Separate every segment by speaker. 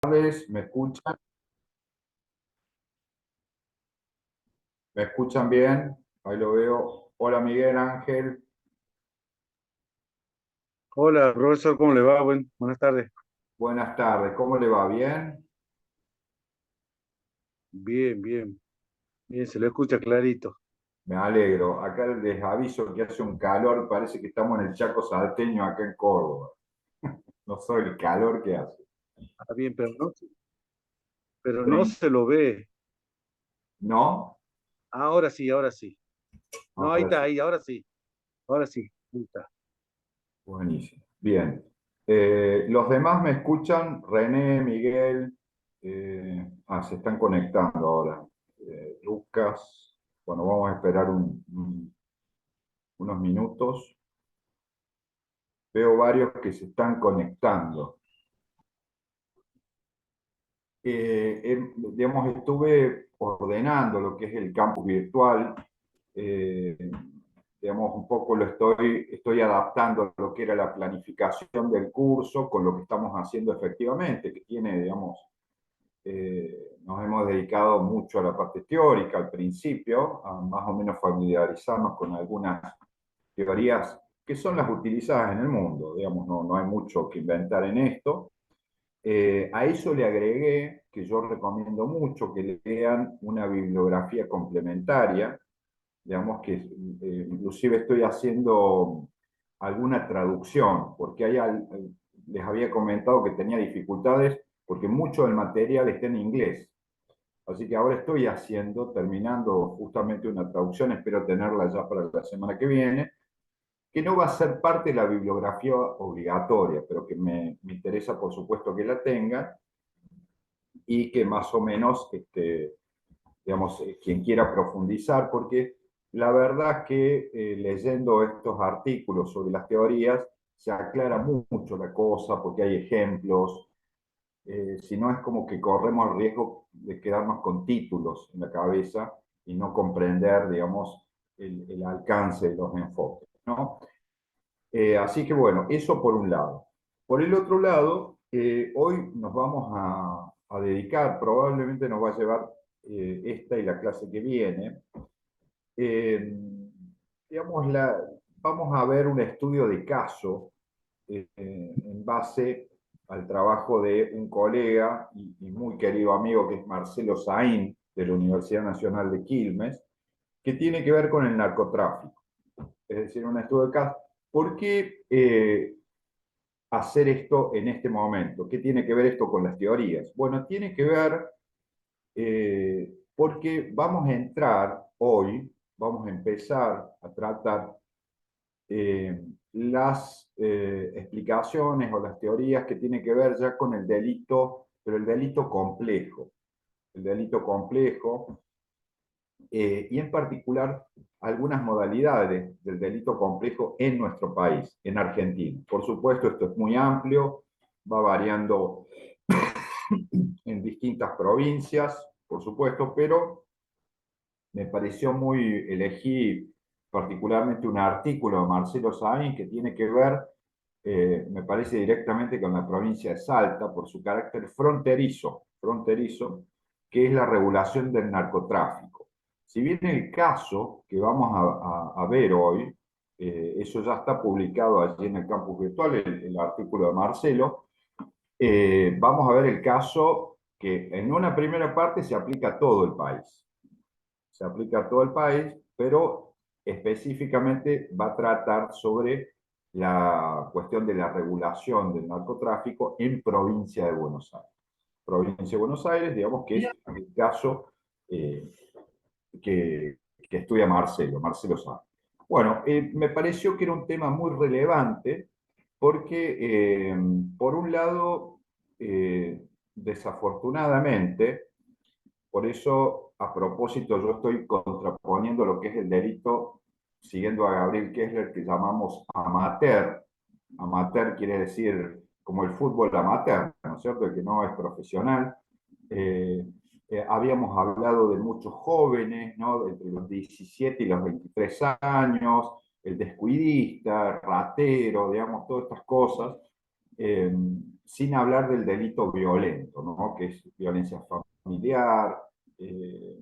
Speaker 1: Tardes, ¿me escuchan? ¿Me escuchan bien? Ahí lo veo. Hola Miguel Ángel,
Speaker 2: Hola, profesor, ¿cómo le va? Buenas tardes.
Speaker 1: buenas tardes, ¿cómo le va? ¿Bien?
Speaker 2: Bien, bien, bien, se lo escucha clarito.
Speaker 1: Me alegro. Acá les aviso que hace un calor, parece que estamos en el Chaco salteño acá en Córdoba. No soy el calor que hace.
Speaker 2: Ah, bien, pero no se lo ve.
Speaker 1: ¿No?
Speaker 2: Ahora sí, ahora sí. No, ahí
Speaker 1: Ahora
Speaker 2: está,
Speaker 1: sí.
Speaker 2: ahí, ahora sí, ahí está.
Speaker 1: Buenísimo. Bien. Los demás me escuchan, René, Miguel, se están conectando ahora. Lucas, bueno, vamos a esperar unos minutos. Veo varios que se están conectando. Digamos, estuve ordenando lo que es el campus virtual. eh, digamos, un poco estoy adaptando a lo que era la planificación del curso con lo que estamos haciendo efectivamente, que tiene, digamos, nos hemos dedicado mucho a la parte teórica al principio, a más o menos familiarizarnos con algunas teorías que son las utilizadas en el mundo. Digamos, no hay mucho que inventar en esto. A eso le agregué que yo recomiendo mucho que lean una bibliografía complementaria, digamos que inclusive estoy haciendo alguna traducción, porque les había comentado que tenía dificultades porque mucho del material está en inglés. Así que ahora estoy terminando justamente una traducción, espero tenerla ya para la semana que viene, que no va a ser parte de la bibliografía obligatoria, pero que me interesa por supuesto que la tengan y que más o menos, digamos, quien quiera profundizar, porque la verdad que leyendo estos artículos sobre las teorías se aclara mucho la cosa, porque hay ejemplos, si no es como que corremos el riesgo de quedarnos con títulos en la cabeza y no comprender, digamos, el alcance de los enfoques, ¿no? Así que bueno, eso por un lado. Por el otro lado, hoy nos vamos a dedicar, probablemente nos va a llevar esta y la clase que viene, eh, digamos, vamos a ver un estudio de caso en base al trabajo de un colega y muy querido amigo que es Marcelo Saín, de la Universidad Nacional de Quilmes, que tiene que ver con el narcotráfico. Es decir, un estudio de caso. ¿Por qué hacer esto en este momento? ¿Qué tiene que ver esto con las teorías? Bueno, tiene que ver porque vamos a entrar hoy, vamos a empezar a tratar las explicaciones o las teorías que tienen que ver ya con el delito, pero el delito complejo. El delito complejo y en particular algunas modalidades del delito complejo en nuestro país, en Argentina. Por supuesto, esto es muy amplio, va variando en distintas provincias, por supuesto, pero me pareció elegí particularmente un artículo de Marcelo Saín que tiene que ver, me parece directamente con la provincia de Salta por su carácter fronterizo, que es la regulación del narcotráfico. Si bien el caso que vamos a ver hoy, eso ya está publicado allí en el campus virtual, el artículo de Marcelo, vamos a ver el caso que en una primera parte se aplica a todo el país. Se aplica a todo el país, pero específicamente va a tratar sobre la cuestión de la regulación del narcotráfico en provincia de Buenos Aires. Provincia de Buenos Aires, digamos que es el caso eh, que estudia Marcelo Sá. Bueno, me pareció que era un tema muy relevante porque, por un lado, desafortunadamente, por eso, a propósito, yo estoy contraponiendo lo que es el delito, siguiendo a Gabriel Kessler, que llamamos amateur. Amateur quiere decir como el fútbol amateur, ¿no es cierto? El que no es profesional. Eh, Habíamos hablado de muchos jóvenes, ¿no? Entre los 17 y los 23 años, el descuidista, el ratero, digamos, todas estas cosas. Eh, sin hablar del delito violento, ¿no? Que es violencia familiar, eh,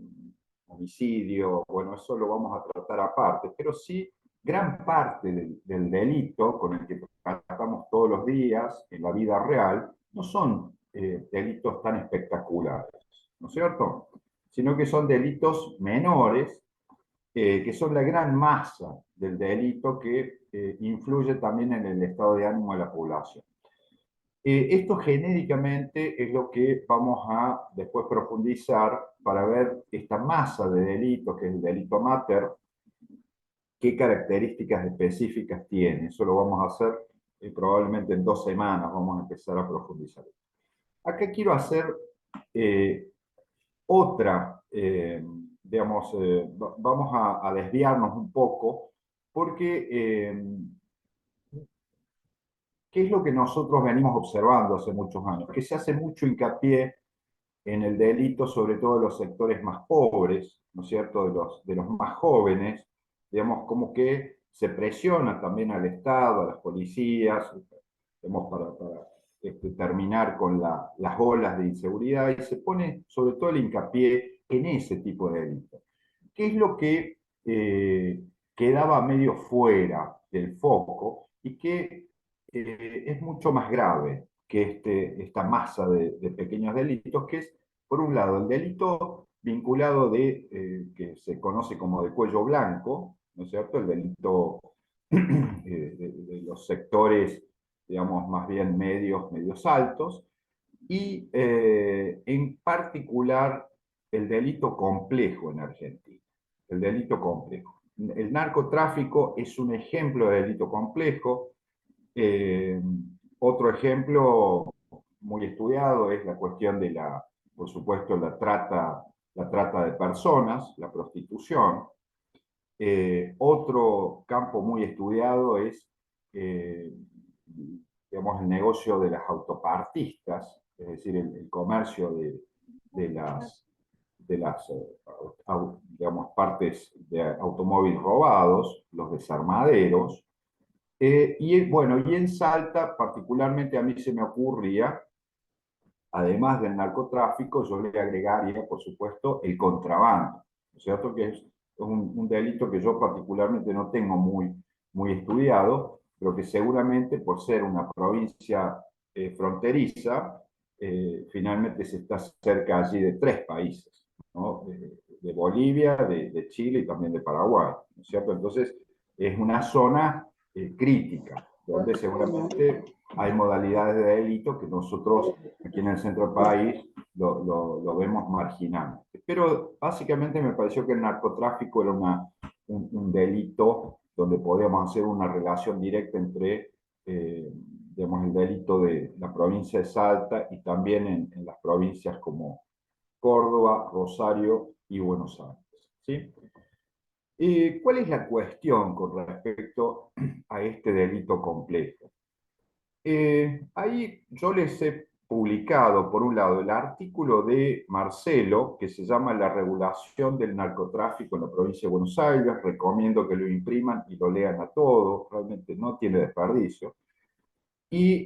Speaker 1: homicidio, bueno, eso lo vamos a tratar aparte, pero sí gran parte del delito con el que tratamos todos los días en la vida real no son delitos tan espectaculares, ¿no es cierto? Sino que son delitos menores, que son la gran masa del delito que influye también en el estado de ánimo de la población. Esto genéricamente es lo que vamos a después profundizar para ver esta masa de delitos, que es el delito mater, qué características específicas tiene. Eso lo vamos a hacer probablemente en 2 semanas, vamos a empezar a profundizar. Acá quiero hacer eh, otra, digamos, vamos a desviarnos un poco, porque ¿qué es lo que nosotros venimos observando hace muchos años? Que se hace mucho hincapié en el delito, sobre todo de los sectores más pobres, ¿no es cierto?, de los más jóvenes, digamos, como que se presiona también al Estado, a las policías, digamos, para terminar con las olas de inseguridad, y se pone sobre todo el hincapié en ese tipo de delitos. ¿Qué es lo que quedaba medio fuera del foco y que es mucho más grave que esta masa de pequeños delitos, que es, por un lado, el delito vinculado que se conoce como de cuello blanco, ¿no es cierto? El delito de los sectores, digamos, más bien medios altos, y en particular el delito complejo en Argentina. El delito complejo. El narcotráfico es un ejemplo de delito complejo. Eh, Otro ejemplo muy estudiado es la cuestión por supuesto, la trata de personas, la prostitución. Otro campo muy estudiado es, digamos, el negocio de las autopartistas, es decir, el comercio de las digamos, partes de automóviles robados, los desarmaderos. Y bueno, y en Salta, particularmente a mí se me ocurría, además del narcotráfico, yo le agregaría, por supuesto, el contrabando, ¿no es cierto? Que es un delito que yo particularmente no tengo muy estudiado, pero que seguramente por ser una provincia fronteriza, finalmente se está cerca allí de 3 países, ¿no? De Bolivia, de Chile y también de Paraguay, ¿no es cierto? Entonces, es una zona crítica, donde seguramente hay modalidades de delito que nosotros aquí en el centro del país lo vemos marginal. Pero básicamente me pareció que el narcotráfico era un delito donde podíamos hacer una relación directa entre, digamos, el delito de la provincia de Salta y también en las provincias como Córdoba, Rosario y Buenos Aires, ¿sí? ¿Cuál es la cuestión con respecto a este delito complejo? Ahí yo les he publicado, por un lado, el artículo de Marcelo, que se llama La regulación del narcotráfico en la provincia de Buenos Aires. Recomiendo que lo impriman y lo lean a todos, realmente no tiene desperdicio. Y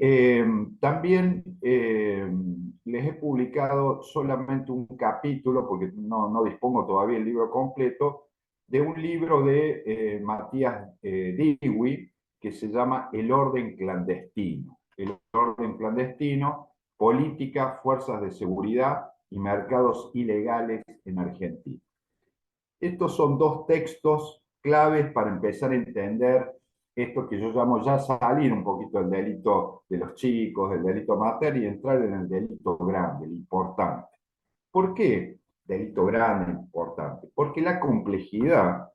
Speaker 1: también les he publicado solamente un capítulo, porque no dispongo todavía el libro completo, de un libro de Matías Diwi, que se llama El orden clandestino. El orden clandestino, política, fuerzas de seguridad y mercados ilegales en Argentina. Estos son 2 textos claves para empezar a entender esto que yo llamo ya salir un poquito del delito de los chicos, del delito mater, y entrar en el delito grande, el importante. ¿Por qué delito grande, importante? Porque la complejidad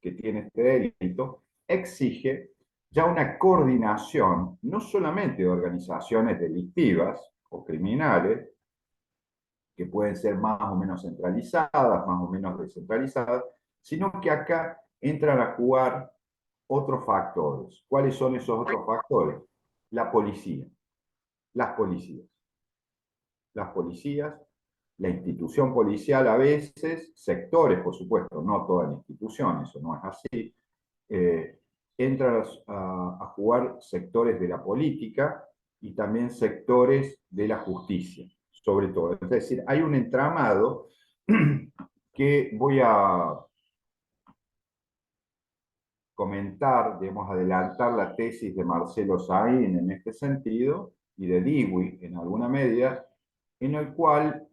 Speaker 1: que tiene este delito exige ya una coordinación, no solamente de organizaciones delictivas o criminales, que pueden ser más o menos centralizadas, más o menos descentralizadas, sino que acá entran a jugar otros factores. ¿Cuáles son esos otros factores? La policía, las policías, las policías, la institución policial a veces, sectores, por supuesto, no toda la institución, eso no es así, entran a jugar sectores de la política y también sectores de la justicia, sobre todo. Es decir, hay un entramado que voy a comentar, digamos, adelantar la tesis de Marcelo Saín en este sentido, y de Dewey en alguna medida, en el cual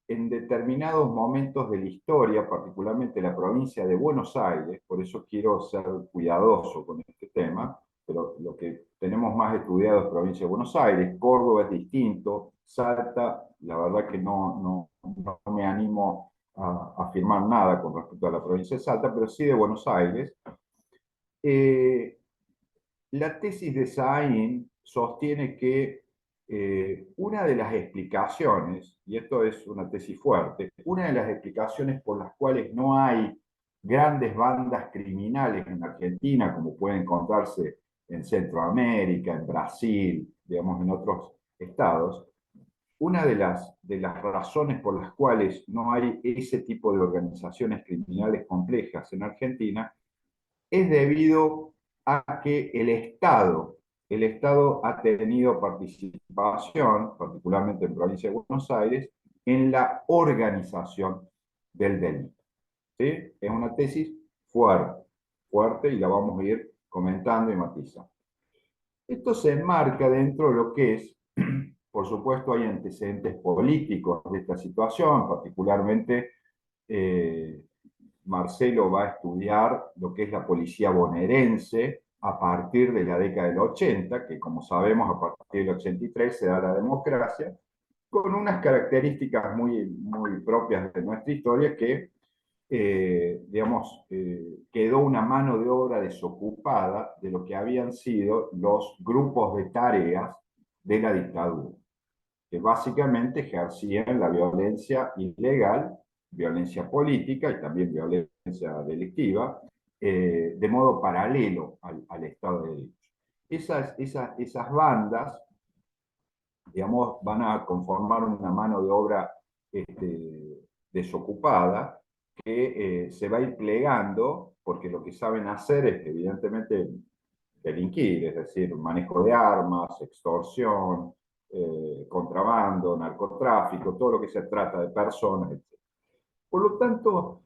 Speaker 1: en determinados momentos de la historia, particularmente la provincia de Buenos Aires, por eso quiero ser cuidadoso con este tema, pero lo que tenemos más estudiado es provincia de Buenos Aires, Córdoba es distinto, Salta, la verdad que no me animo a afirmar nada con respecto a la provincia de Salta, pero sí de Buenos Aires. Eh, la tesis de Saín sostiene que una de las explicaciones, y esto es una tesis fuerte, una de las explicaciones por las cuales no hay grandes bandas criminales en Argentina, como puede encontrarse en Centroamérica, en Brasil, digamos, en otros estados, una de las razones por las cuales no hay ese tipo de organizaciones criminales complejas en Argentina es debido a que el Estado ha tenido participación, particularmente en provincia de Buenos Aires, en la organización del delito. ¿Sí? Es una tesis fuerte, fuerte, y la vamos a ir comentando y matizando. Esto se enmarca dentro de lo que es, por supuesto, hay antecedentes políticos de esta situación, particularmente eh, Marcelo va a estudiar lo que es la policía bonaerense a partir de la década del 80, que como sabemos a partir del 83 se da la democracia, con unas características muy propias de nuestra historia que, digamos, quedó una mano de obra desocupada de lo que habían sido los grupos de tareas de la dictadura, que básicamente ejercían la violencia ilegal, violencia política y también violencia delictiva, de modo paralelo al Estado de Derecho. Esas bandas, digamos, van a conformar una mano de obra desocupada que se va a ir plegando, porque lo que saben hacer es, evidentemente, delinquir, es decir, manejo de armas, extorsión, contrabando, narcotráfico, todo lo que se trata de personas, etc. Por lo tanto,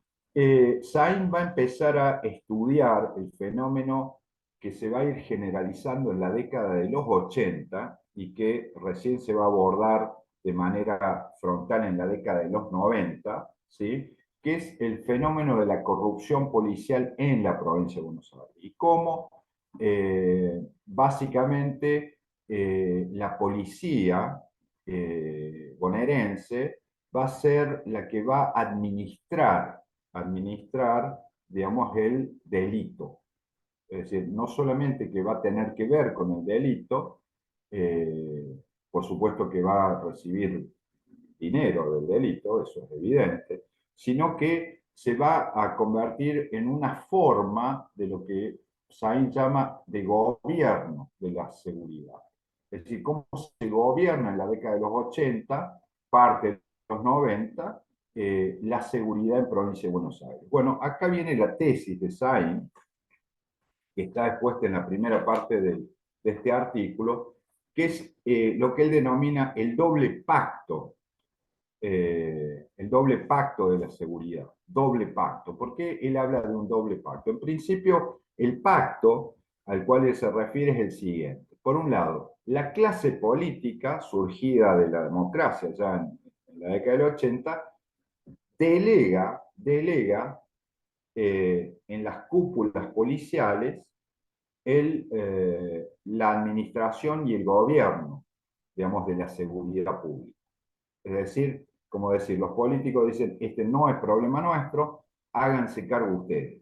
Speaker 1: Sain va a empezar a estudiar el fenómeno que se va a ir generalizando en la década de los 80 y que recién se va a abordar de manera frontal en la década de los 90, ¿sí? Que es el fenómeno de la corrupción policial en la provincia de Buenos Aires y cómo básicamente la policía bonaerense va a ser la que va a administrar, digamos, el delito. Es decir, no solamente que va a tener que ver con el delito, eh, por supuesto que va a recibir dinero del delito, eso es evidente, sino que se va a convertir en una forma de lo que Sain llama de gobierno de la seguridad. Es decir, cómo se gobierna en la década de los 80, parte de los 90, la seguridad en provincia de Buenos Aires. Bueno, acá viene la tesis de Sain, que está expuesta en la primera parte de este artículo, que es lo que él denomina el doble pacto de la seguridad. Doble pacto. ¿Por qué él habla de un doble pacto? En principio, el pacto al cual él se refiere es el siguiente. Por un lado, la clase política surgida de la democracia ya en la década del 80 delega en las cúpulas policiales la administración y el gobierno, digamos, de la seguridad pública. Es decir, como decir, los políticos dicen, este no es problema nuestro, háganse cargo ustedes.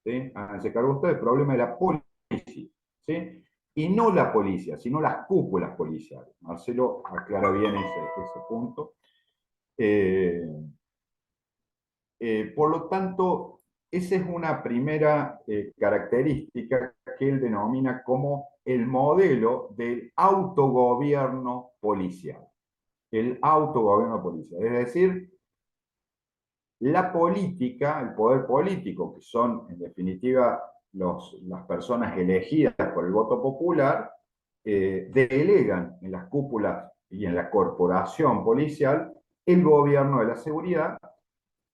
Speaker 1: ¿Sí? Háganse cargo ustedes, el problema de la policía. ¿Sí? Y no la policía, sino las cúpulas policiales. Marcelo aclara bien ese punto. Eh, por lo tanto, esa es una primera característica que él denomina como el modelo del autogobierno policial. El autogobierno policial. Es decir, la política, el poder político, que son en definitiva las personas elegidas por el voto popular, delegan en las cúpulas y en la corporación policial el gobierno de la seguridad.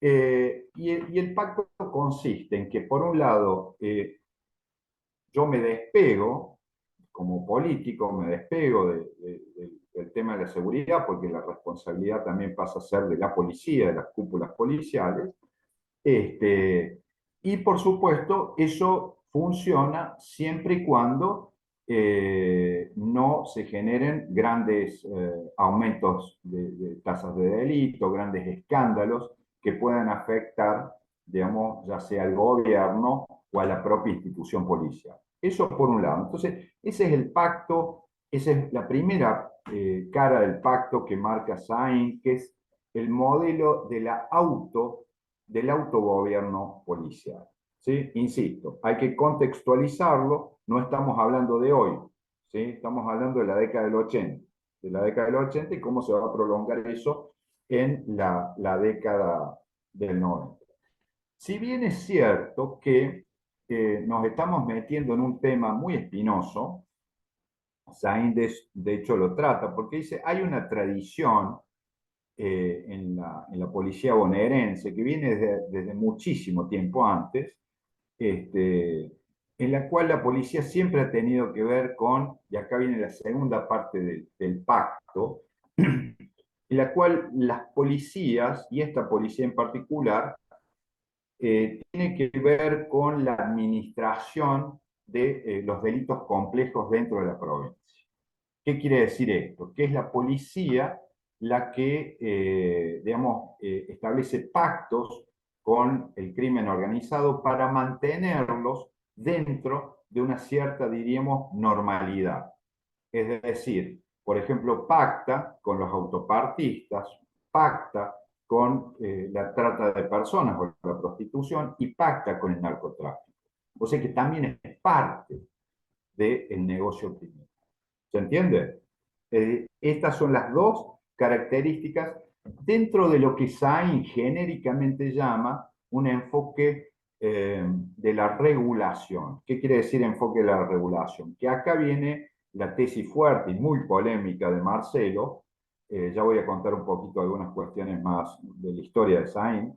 Speaker 1: Y el pacto consiste en que, por un lado, yo me despego, como político, me despego del tema de la seguridad, porque la responsabilidad también pasa a ser de la policía, de las cúpulas policiales. Y por supuesto, eso funciona siempre y cuando no se generen grandes aumentos de tasas de delito, grandes escándalos que puedan afectar, digamos, ya sea al gobierno o a la propia institución policial. Eso por un lado. Entonces, ese es el pacto, esa es la primera cara del pacto que marca Sainz, que es el modelo de del autogobierno policial. ¿Sí? Insisto, hay que contextualizarlo, no estamos hablando de hoy, ¿sí? Estamos hablando de la década del 80, de la década del 80 y cómo se va a prolongar eso en la década del 90. Si bien es cierto que nos estamos metiendo en un tema muy espinoso, Sainz de hecho lo trata, porque dice, hay una tradición en la policía bonaerense, que viene desde muchísimo tiempo antes, en la cual la policía siempre ha tenido que ver con, y acá viene la segunda parte del pacto, en la cual las policías, y esta policía en particular, tiene que ver con la administración de los delitos complejos dentro de la provincia. ¿Qué quiere decir esto? Que es la policía la que, digamos, establece pactos con el crimen organizado para mantenerlos dentro de una cierta, diríamos, normalidad. Es decir, por ejemplo, pacta con los autopartistas, pacta con la trata de personas o la prostitución y pacta con el narcotráfico. O sea que también es parte del negocio criminal. ¿Se entiende? Estas son las dos características dentro de lo que Sainz genéricamente llama un enfoque de la regulación. ¿Qué quiere decir enfoque de la regulación? Que acá viene la tesis fuerte y muy polémica de Marcelo. Ya voy a contar un poquito algunas cuestiones más de la historia de Sainz,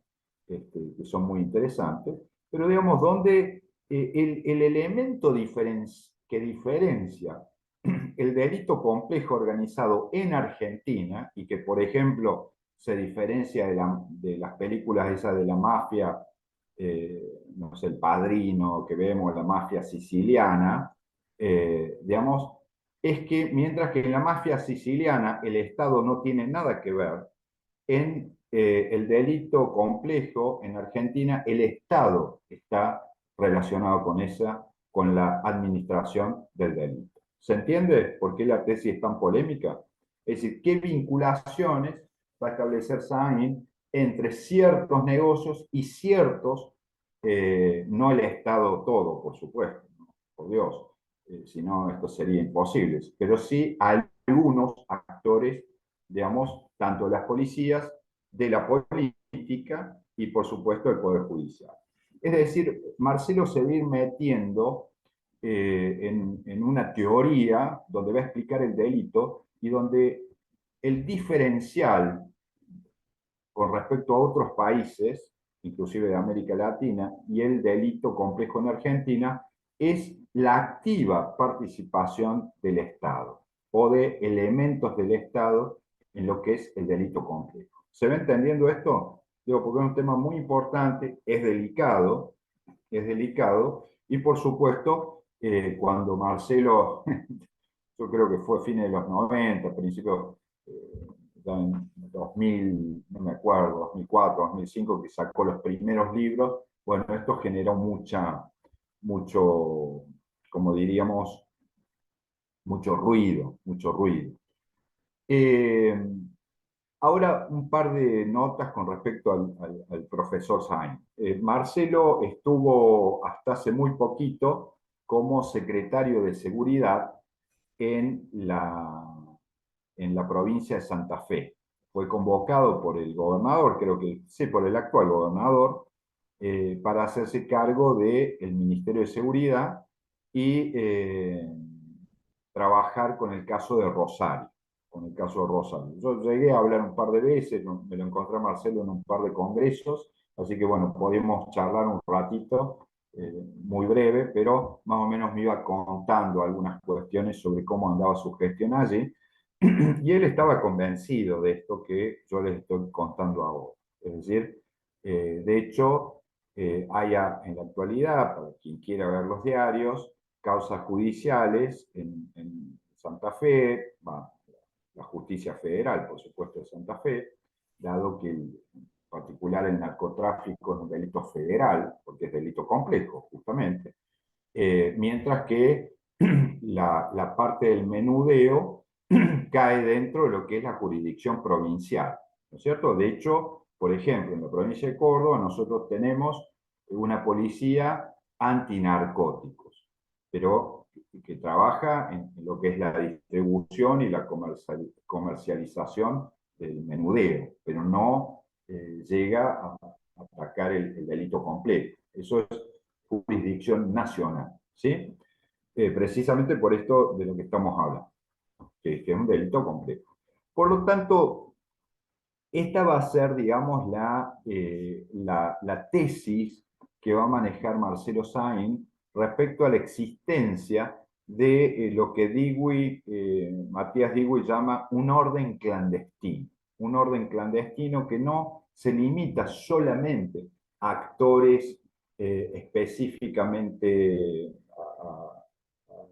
Speaker 1: que son muy interesantes, pero digamos, donde el elemento que diferencia el delito complejo organizado en Argentina y que, por ejemplo, se diferencia de las películas esas de la mafia, no sé, El Padrino, que vemos, la mafia siciliana, digamos, es que mientras que en la mafia siciliana el Estado no tiene nada que ver, en el delito complejo en Argentina el Estado está relacionado con la administración del delito. ¿Se entiende por qué la tesis es tan polémica? Es decir, qué vinculaciones va a establecer Sainz entre ciertos negocios y ciertos, no el Estado todo, por supuesto, ¿no? Por Dios, si no esto sería imposible, pero sí algunos actores, digamos, tanto las policías, de la política y, por supuesto, del Poder Judicial. Es decir, Marcelo se va a ir metiendo en una teoría donde va a explicar el delito y donde el diferencial con respecto a otros países, inclusive de América Latina, y el delito complejo en Argentina, es la activa participación del Estado o de elementos del Estado en lo que es el delito complejo. ¿Se va entendiendo esto? Digo, porque es un tema muy importante, es delicado, y por supuesto, cuando Marcelo, yo creo que fue a fines de los 90, principios, en 2000, no me acuerdo, 2004, 2005, que sacó los primeros libros, bueno, esto generó mucho, como diríamos, mucho ruido, mucho ruido. Eh, Ahora un par de notas con respecto al profesor Sainz. Marcelo estuvo hasta hace muy poquito como secretario de Seguridad en en la provincia de Santa Fe. Fue convocado por el gobernador, creo que sí, por el actual gobernador, para hacerse cargo del Ministerio de Seguridad y trabajar con el caso de Rosario, con el caso de Rosario. Yo llegué a hablar un par de veces, me lo encontré a Marcelo en un par de congresos, así que bueno, podemos charlar un ratito, muy breve, pero más o menos me iba contando algunas cuestiones sobre cómo andaba su gestión allí, y él estaba convencido de esto que yo les estoy contando ahora. Es decir, de hecho, hay en la actualidad, para quien quiera ver los diarios, causas judiciales en Santa Fe, la justicia federal, por supuesto, de Santa Fe, dado que en particular el narcotráfico es un delito federal, porque es delito complejo, justamente, mientras que la parte del menudeo cae dentro de lo que es la jurisdicción provincial, ¿no es cierto? De hecho, por ejemplo, en la provincia de Córdoba nosotros tenemos una policía antinarcóticos, pero que trabaja en lo que es la distribución y la comercialización del menudeo, pero no llega a atacar el delito completo. Eso es jurisdicción nacional, ¿sí? Precisamente por esto de lo que estamos hablando, que es un delito complejo. Por lo tanto, esta va a ser, digamos, la tesis que va a manejar Marcelo Sainz respecto a la existencia de lo que Matías Digui llama un orden clandestino. Un orden clandestino que no se limita solamente a actores específicamente a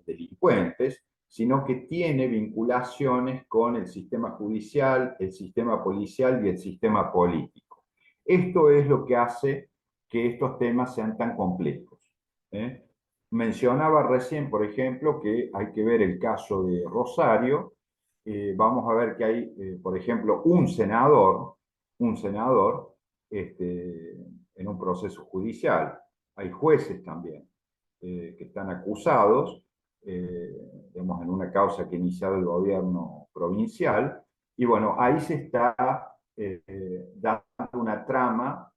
Speaker 1: delincuentes, sino que tiene vinculaciones con el sistema judicial, el sistema policial y el sistema político. Esto es lo que hace que estos temas sean tan complejos. ¿eh? Mencionaba recién, por ejemplo, que hay que ver el caso de Rosario. Vamos a ver que hay, por ejemplo, un senador en un proceso judicial. Hay jueces también que están acusados, digamos, en una causa que ha iniciado el gobierno provincial, y bueno, ahí se está dando una trama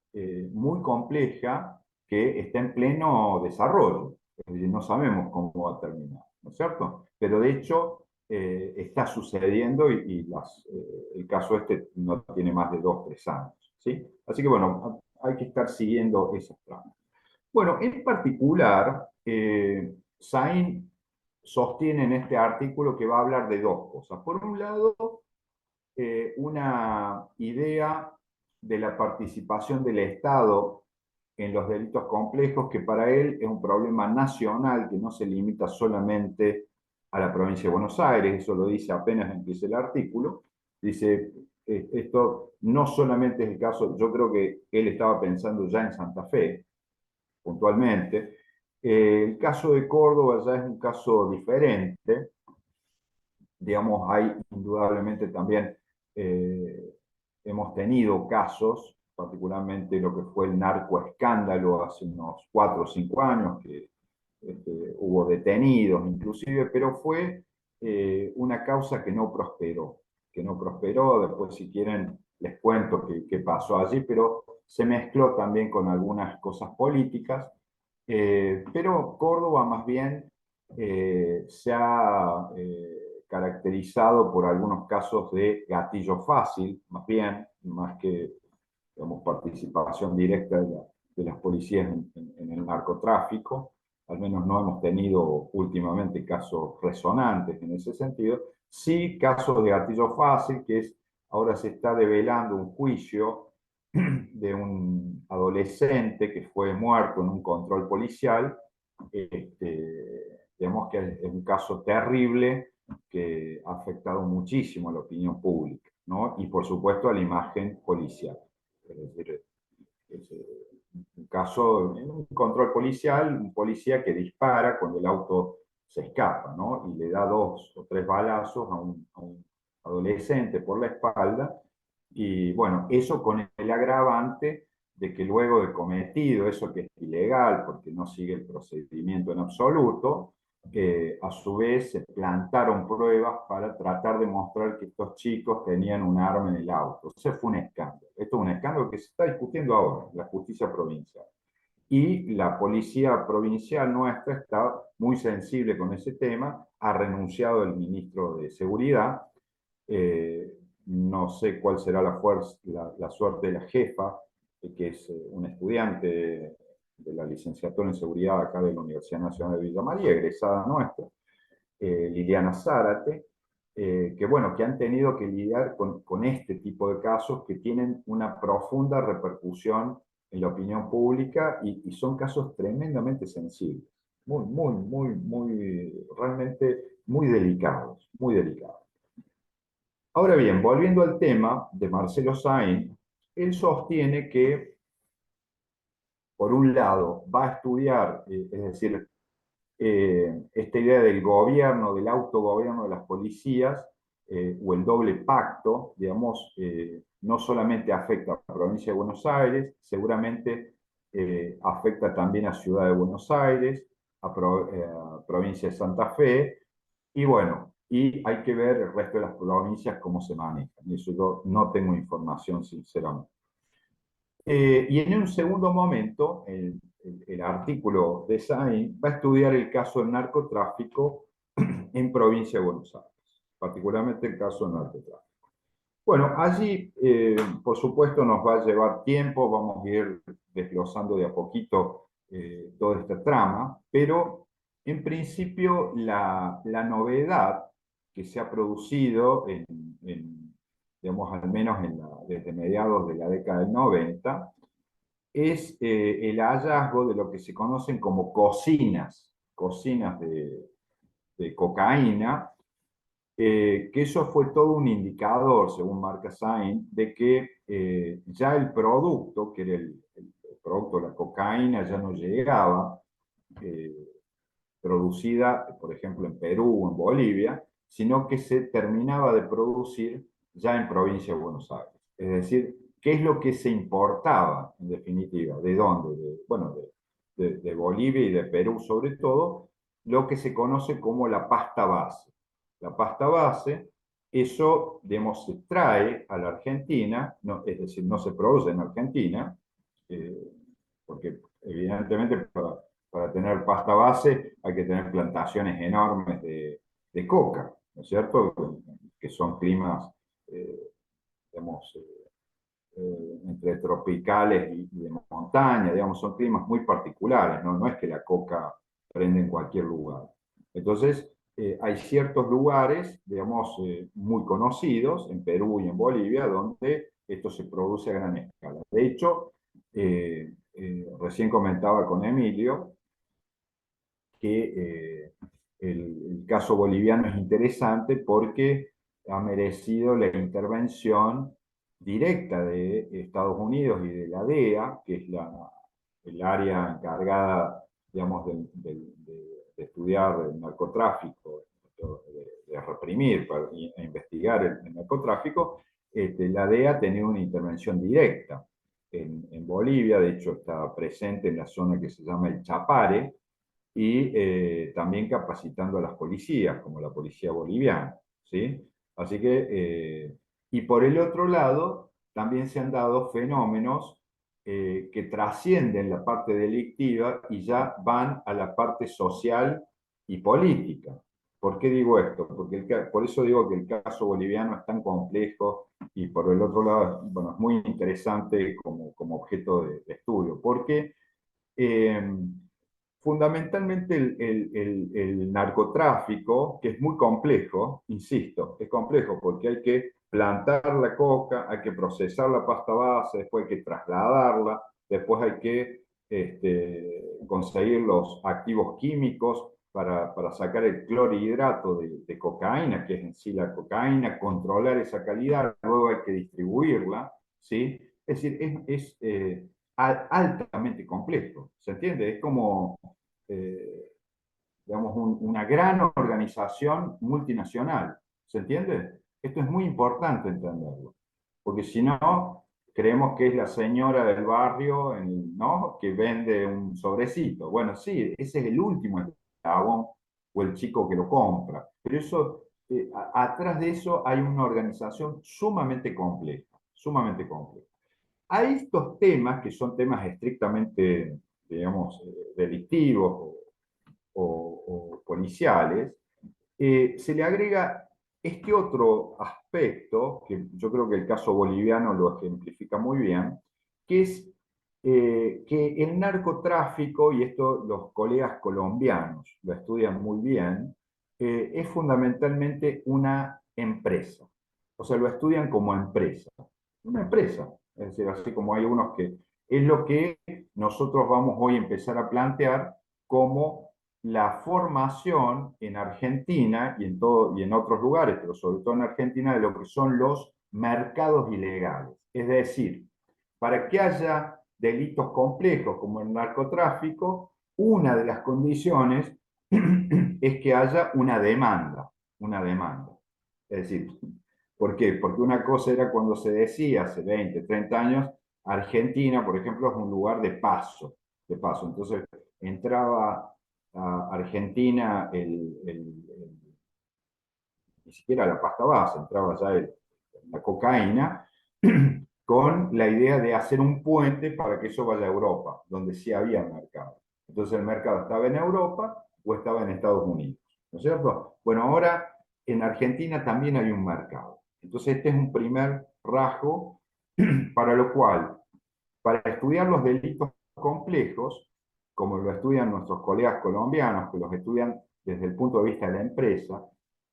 Speaker 1: muy compleja que está en pleno desarrollo. Es decir, no sabemos cómo va a terminar, ¿no es cierto? Pero de hecho está sucediendo el caso este no tiene más de 2 o 3 años, ¿sí? Así que bueno, hay que estar siguiendo esas tramas. Bueno, en particular, Sainz sostiene en este artículo que va a hablar de dos cosas. Por un lado, una idea de la participación del Estado en los delitos complejos, que para él es un problema nacional que no se limita solamente a la provincia de Buenos Aires, eso lo dice apenas empieza el artículo. Dice, esto no solamente es el caso, yo creo que él estaba pensando ya en Santa Fe, puntualmente. El caso de Córdoba ya es un caso diferente. Digamos, hay indudablemente también, hemos tenido casos, particularmente lo que fue el narcoescándalo hace unos 4 o 5 años, que hubo detenidos inclusive, pero fue una causa que no prosperó, después si quieren les cuento qué pasó allí, pero se mezcló también con algunas cosas políticas, pero Córdoba más bien se ha caracterizado por algunos casos de gatillo fácil, más bien, más que digamos, participación directa de las policías en el narcotráfico. Al menos no hemos tenido últimamente casos resonantes en ese sentido. Sí, casos de gatillo fácil, que es, ahora se está develando un juicio de un adolescente que fue muerto en un control policial. Digamos que es un caso terrible que ha afectado muchísimo a la opinión pública, ¿no? Y por supuesto a la imagen policial. Es decir, es un caso, en un control policial, un policía que dispara cuando el auto se escapa, ¿no? Y le da 2 o 3 balazos a un adolescente por la espalda. Y bueno, eso con el agravante de que luego de cometido eso que es ilegal porque no sigue el procedimiento en absoluto, a su vez se plantaron pruebas para tratar de mostrar que estos chicos tenían un arma en el auto. Ese fue un escándalo. Esto es un escándalo que se está discutiendo ahora en la justicia provincial. y la policía provincial nuestra está muy sensible con ese tema, ha renunciado el ministro de Seguridad, no sé cuál será la suerte de la jefa, que es un estudiante de la licenciatura en seguridad acá de la Universidad Nacional de Villa María, egresada nuestra, Liliana Zárate, que bueno, que han tenido que lidiar con este tipo de casos que tienen una profunda repercusión en la opinión pública y son casos tremendamente sensibles, realmente muy delicados, muy delicados. Ahora bien, volviendo al tema de Marcelo Sáenz, él sostiene que, por un lado, va a estudiar, es decir, esta idea del gobierno, del autogobierno de las policías, o el doble pacto, digamos, no solamente afecta a la provincia de Buenos Aires, seguramente afecta también a Ciudad de Buenos Aires, a provincia de Santa Fe, y bueno, y hay que ver el resto de las provincias cómo se manejan. Y eso yo no tengo información, sinceramente. Y en un segundo momento, el artículo de Sainz va a estudiar el caso del narcotráfico en provincia de Buenos Aires, particularmente el caso del narcotráfico. Bueno, allí, por supuesto, nos va a llevar tiempo, vamos a ir desglosando de a poquito toda esta trama, pero en principio la novedad que se ha producido, digamos, al menos desde mediados de la década del 90, es el hallazgo de lo que se conocen como cocinas de cocaína, que eso fue todo un indicador, según marca Sainz, de que ya el producto, que era el producto de la cocaína, ya no llegaba eh, producida, por ejemplo, en Perú o en Bolivia, sino que se terminaba de producir ya en provincia de Buenos Aires. Es decir, ¿qué es lo que se importaba, en definitiva? ¿De dónde? Bueno, de Bolivia y de Perú sobre todo, lo que se conoce como la pasta base. La pasta base, eso, digamos, se trae a la Argentina, no, es decir, no se produce en Argentina, porque evidentemente para tener pasta base hay que tener plantaciones enormes de coca, ¿no es cierto? Que son climas, digamos, entre tropicales y de montaña, digamos, son climas muy particulares, ¿no? No es que la coca prende en cualquier lugar. Entonces, hay ciertos lugares, digamos, muy conocidos en Perú y en Bolivia, donde esto se produce a gran escala. De hecho, recién comentaba con Emilio que el caso boliviano es interesante porque ha merecido la intervención directa de Estados Unidos y de la DEA, que es el área encargada, digamos, de estudiar el narcotráfico, de reprimir e investigar el narcotráfico. La DEA ha tenido una intervención directa en Bolivia, de hecho está presente en la zona que se llama el Chapare, y también capacitando a las policías, como la policía boliviana, ¿sí? Así que, y por el otro lado, también se han dado fenómenos que trascienden la parte delictiva y ya van a la parte social y política. ¿Por qué digo esto? Porque por eso digo que el caso boliviano es tan complejo y por el otro lado, bueno, es muy interesante como objeto de estudio, porque eh, fundamentalmente el narcotráfico, que es muy complejo, insisto, es complejo porque hay que plantar la coca, hay que procesar la pasta base, después hay que trasladarla, después hay que conseguir los activos químicos para sacar el clorhidrato de cocaína, que es en sí la cocaína, controlar esa calidad, luego hay que distribuirla, ¿sí? Es decir, altamente complejo, ¿se entiende? Es como, eh, digamos, una gran organización multinacional, ¿se entiende? Esto es muy importante entenderlo, porque si no, creemos que es la señora del barrio, ¿no? Que vende un sobrecito. Bueno, sí, ese es el último eslabón o el chico que lo compra, pero eso, atrás de eso hay una organización sumamente compleja, sumamente compleja. A estos temas, que son temas estrictamente digamos, delictivos o policiales, se le agrega este otro aspecto, que yo creo que el caso boliviano lo ejemplifica muy bien, que es que el narcotráfico, y esto los colegas colombianos lo estudian muy bien, es fundamentalmente una empresa. O sea, lo estudian como empresa. Una empresa. Es decir, así como hay unos que... Es lo que nosotros vamos hoy a empezar a plantear como la formación en Argentina y y en otros lugares, pero sobre todo en Argentina, de lo que son los mercados ilegales. Es decir, para que haya delitos complejos como el narcotráfico, una de las condiciones es que haya una demanda. Es decir, ¿por qué? Porque una cosa era cuando se decía hace 20, 30 años, Argentina, por ejemplo, es un lugar de paso, de paso. Entonces entraba a Argentina ni siquiera la pasta base, entraba ya la cocaína, con la idea de hacer un puente para que eso vaya a Europa, donde sí había mercado. Entonces el mercado estaba en Europa o estaba en Estados Unidos, ¿no es cierto? Bueno, ahora en Argentina también hay un mercado. Entonces este es un primer rasgo para lo cual, para estudiar los delitos complejos, como lo estudian nuestros colegas colombianos, que los estudian desde el punto de vista de la empresa,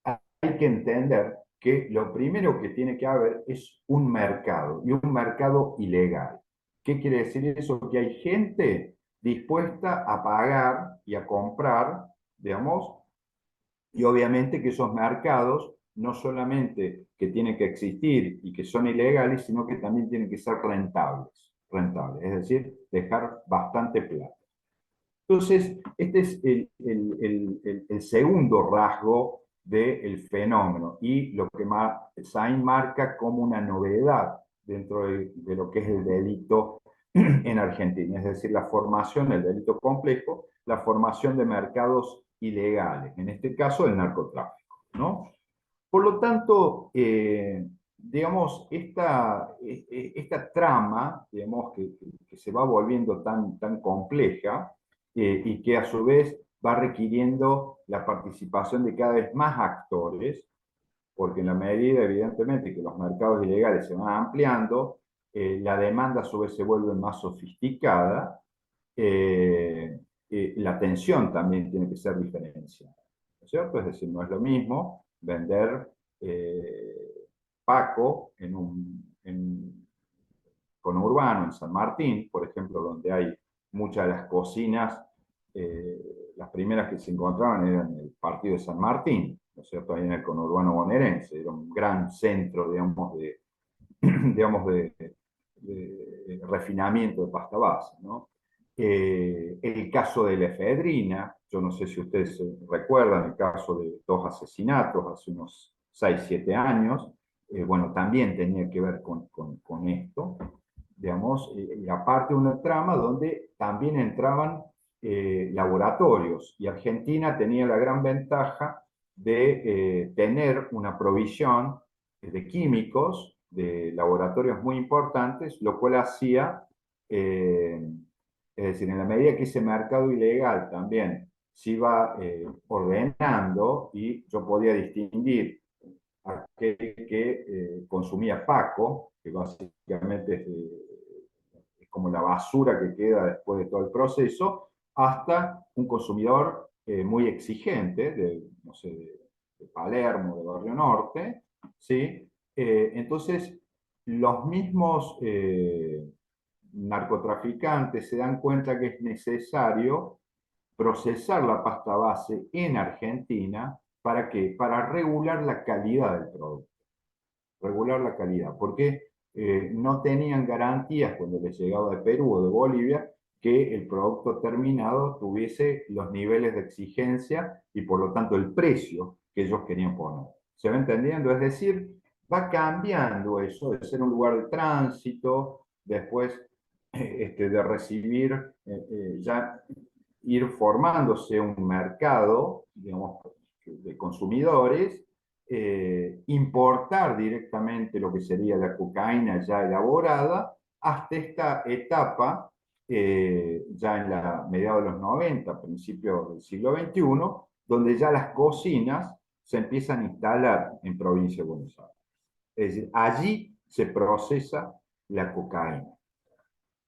Speaker 1: hay que entender que lo primero que tiene que haber es un mercado, y un mercado ilegal. ¿Qué quiere decir eso? Que hay gente dispuesta a pagar y a comprar, digamos, y obviamente que esos mercados no solamente que tienen que existir y que son ilegales, sino que también tienen que ser rentables, es decir, dejar bastante plata. Entonces, este es el segundo rasgo del fenómeno y lo que Sain marca como una novedad dentro de lo que es el delito en Argentina, es decir, la formación del delito complejo, la formación de mercados ilegales, en este caso el narcotráfico, ¿no? Por lo tanto, digamos, esta trama, digamos, que se va volviendo tan compleja y que a su vez va requiriendo la participación de cada vez más actores, porque en la medida, evidentemente, que los mercados ilegales se van ampliando, la demanda a su vez se vuelve más sofisticada, la atención también tiene que ser diferenciada, ¿no es cierto? Es decir, no es lo mismo vender Paco conurbano, en San Martín, por ejemplo, donde hay muchas de las cocinas, las primeras que se encontraban eran en el partido de San Martín, ¿no es cierto? Ahí en el conurbano bonaerense, era un gran centro, digamos, digamos de refinamiento de pasta base, ¿no? El caso de la efedrina, yo no sé si ustedes recuerdan el caso de dos asesinatos hace unos 6, 7 años, bueno, también tenía que ver con esto, digamos, y aparte una trama donde también entraban laboratorios, y Argentina tenía la gran ventaja de tener una provisión de químicos, de laboratorios muy importantes, lo cual hacía, es decir, en la medida que ese mercado ilegal también se iba ordenando y yo podía distinguir aquel que consumía Paco, que básicamente es como la basura que queda después de todo el proceso, hasta un consumidor muy exigente, no sé, de Palermo, de Barrio Norte, ¿sí? Entonces, los mismos narcotraficantes se dan cuenta que es necesario procesar la pasta base en Argentina. ¿Para qué? Para regular la calidad del producto. Regular la calidad, porque no tenían garantías cuando les llegaba de Perú o de Bolivia que el producto terminado tuviese los niveles de exigencia y por lo tanto el precio que ellos querían poner. ¿Se va entendiendo? Es decir, va cambiando eso de ser un lugar de tránsito, después de recibir, ya ir formándose un mercado, digamos, de consumidores, importar directamente lo que sería la cocaína ya elaborada, hasta esta etapa ya en la mediados de los 90, principios del siglo XXI, donde ya las cocinas se empiezan a instalar en provincia de Buenos Aires. Es decir, allí se procesa la cocaína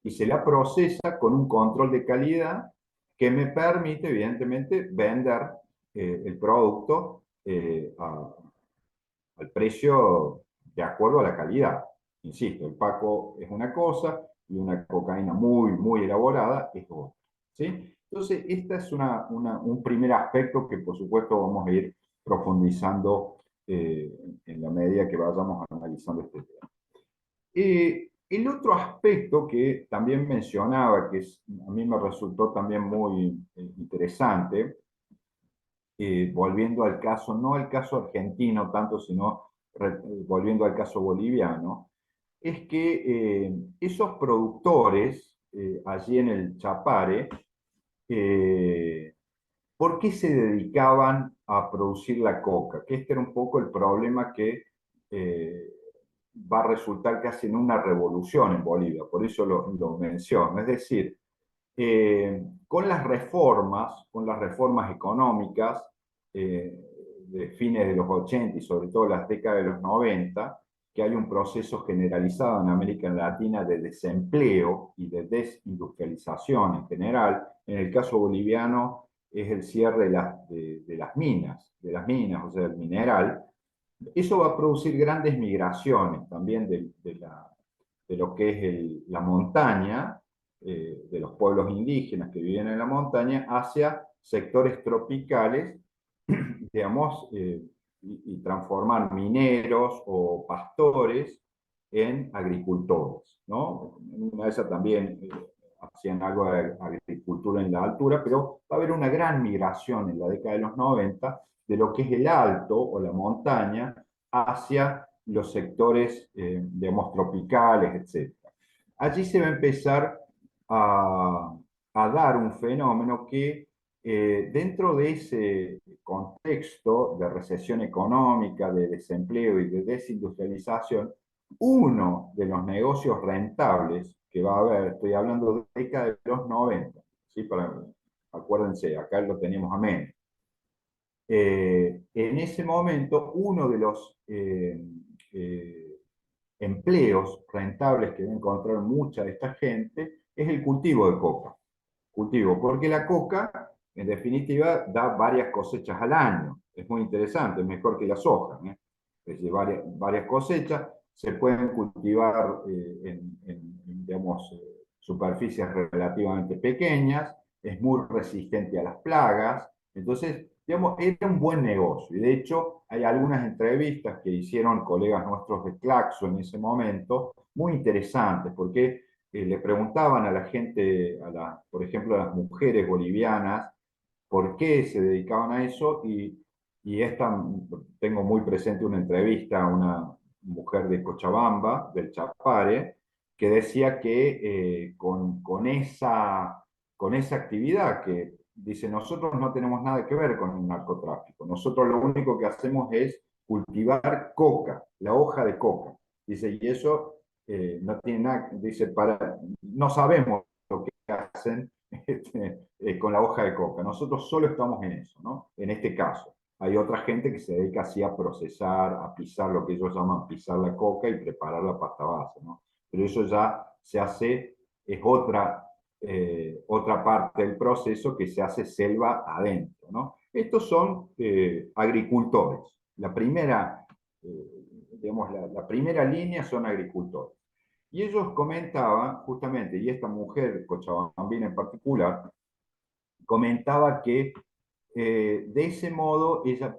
Speaker 1: y se la procesa con un control de calidad que me permite, evidentemente, vender el producto al precio de acuerdo a la calidad. Insisto, el Paco es una cosa y una cocaína muy, muy elaborada es otra. ¿Sí? Entonces, este es un primer aspecto que, por supuesto, vamos a ir profundizando en la medida que vayamos analizando este tema. El otro aspecto que también mencionaba, que a mí me resultó también muy interesante, volviendo al caso, no el caso argentino tanto, sino volviendo al caso boliviano, es que esos productores allí en el Chapare, eh, ¿por qué se dedicaban a producir la coca? Que este era un poco el problema que va a resultar casi en una revolución en Bolivia, por eso lo menciono. Es decir, con las reformas económicas eh, de fines de los 80 y sobre todo las décadas de los 90, que hay un proceso generalizado en América Latina de desempleo y de desindustrialización en general. En el caso boliviano es el cierre de las minas, o sea, el mineral. Eso va a producir grandes migraciones también de lo que es la montaña, de los pueblos indígenas que viven en la montaña, hacia sectores tropicales, digamos, y transformar mineros o pastores en agricultores, ¿no? Una de esas también hacían algo de agricultura en la altura, pero va a haber una gran migración en la década de los 90 de lo que es el alto o la montaña hacia los sectores, digamos, tropicales, etcétera. Allí se va a empezar a dar un fenómeno que dentro de ese contexto de recesión económica, de desempleo y de desindustrialización, uno de los negocios rentables que va a haber, estoy hablando de la década de los 90, ¿sí? Acuérdense, acá lo teníamos a menos. En ese momento, uno de los eh, empleos rentables que va a encontrar mucha de esta gente es el cultivo de coca. Cultivo, porque la coca, en definitiva, da varias cosechas al año. Es muy interesante, es mejor que la soja. Es decir, varias cosechas se pueden cultivar digamos, superficies relativamente pequeñas, es muy resistente a las plagas. Entonces, digamos, era un buen negocio. Y de hecho, hay algunas entrevistas que hicieron colegas nuestros de Claxo en ese momento, muy interesantes, porque le preguntaban a la gente, por ejemplo, a las mujeres bolivianas, por qué se dedicaban a eso, y tengo muy presente una entrevista a una mujer de Cochabamba, del Chapare, que decía que con esa actividad que dice, nosotros no tenemos nada que ver con el narcotráfico, nosotros lo único que hacemos es cultivar coca, la hoja de coca. Dice, y eso no tiene nada, dice, no sabemos lo que hacen con la hoja de coca. Nosotros solo estamos en eso, ¿no? En este caso. Hay otra gente que se dedica así a procesar, a pisar lo que ellos llaman pisar la coca y preparar la pasta base, ¿no? Pero eso ya se hace, es otra parte del proceso que se hace selva adentro, ¿no? Estos son agricultores. Digamos, la primera línea son agricultores. Y ellos comentaban justamente, y esta mujer, Cochabambina en particular, comentaba que de ese modo ella